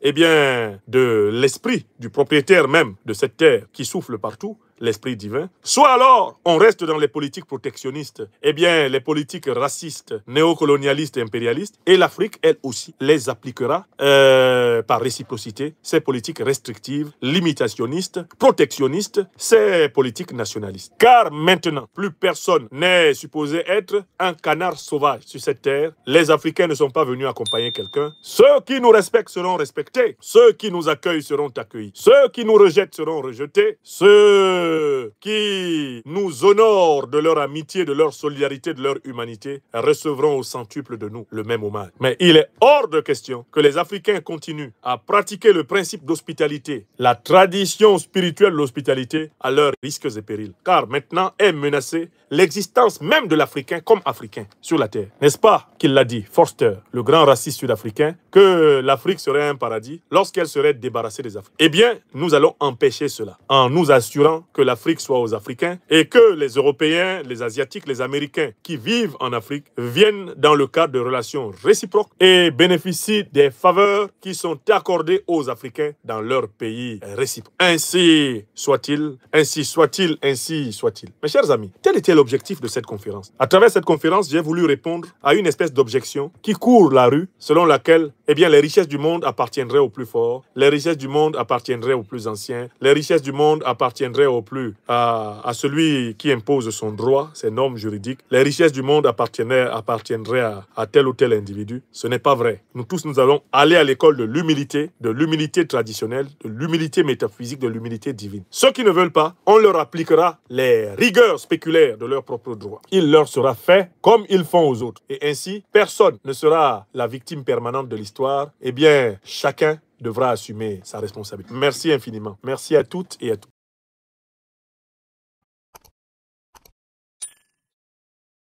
eh bien, de l'esprit du propriétaire même de cette terre qui souffle partout, l'esprit divin. Soit alors, on reste dans les politiques protectionnistes, eh bien, les politiques racistes, néocolonialistes et impérialistes, et l'Afrique, elle aussi, les appliquera par réciprocité, ces politiques restrictives, limitationnistes, protectionnistes, ces politiques nationalistes. Car maintenant, plus personne n'est supposé être un canard sauvage sur cette terre. Les Africains ne sont pas venus accompagner quelqu'un. Ceux qui nous respectent seront respectés. Ceux qui nous accueillent seront accueillis. Ceux qui nous rejettent seront rejetés. Ceux qui nous honorent de leur amitié, de leur solidarité, de leur humanité, recevront au centuple de nous le même hommage. Mais il est hors de question que les Africains continuent à pratiquer le principe d'hospitalité, la tradition spirituelle de l'hospitalité à leurs risques et périls. Car maintenant est menacée l'existence même de l'Africain comme Africain sur la terre. N'est-ce pas qu'il l'a dit, Forster, le grand raciste sud-africain, que l'Afrique serait un paradis lorsqu'elle serait débarrassée des Africains? Eh bien, nous allons empêcher cela en nous assurant que l'Afrique soit aux Africains et que les Européens, les Asiatiques, les Américains qui vivent en Afrique viennent dans le cadre de relations réciproques et bénéficient des faveurs qui sont accordées aux Africains dans leur pays réciproque. Ainsi soit-il, ainsi soit-il, ainsi soit-il. Mes chers amis, tel était l'objectif de cette conférence. À travers cette conférence, j'ai voulu répondre à une espèce d'objection qui court la rue, selon laquelle, eh bien, les richesses du monde appartiendraient aux plus forts, les richesses du monde appartiendraient aux plus anciens, les richesses du monde appartiendraient au plus à celui qui impose son droit, ses normes juridiques, les richesses du monde appartiendraient à tel ou tel individu. Ce n'est pas vrai. Nous tous, nous allons aller à l'école de l'humilité traditionnelle, de l'humilité métaphysique, de l'humilité divine. Ceux qui ne veulent pas, on leur appliquera les rigueurs spéculaires de leur propre droit. Il leur sera fait comme ils font aux autres. Et ainsi, personne ne sera la victime permanente de l'histoire. Eh bien, chacun devra assumer sa responsabilité. Merci infiniment. Merci à toutes et à tous.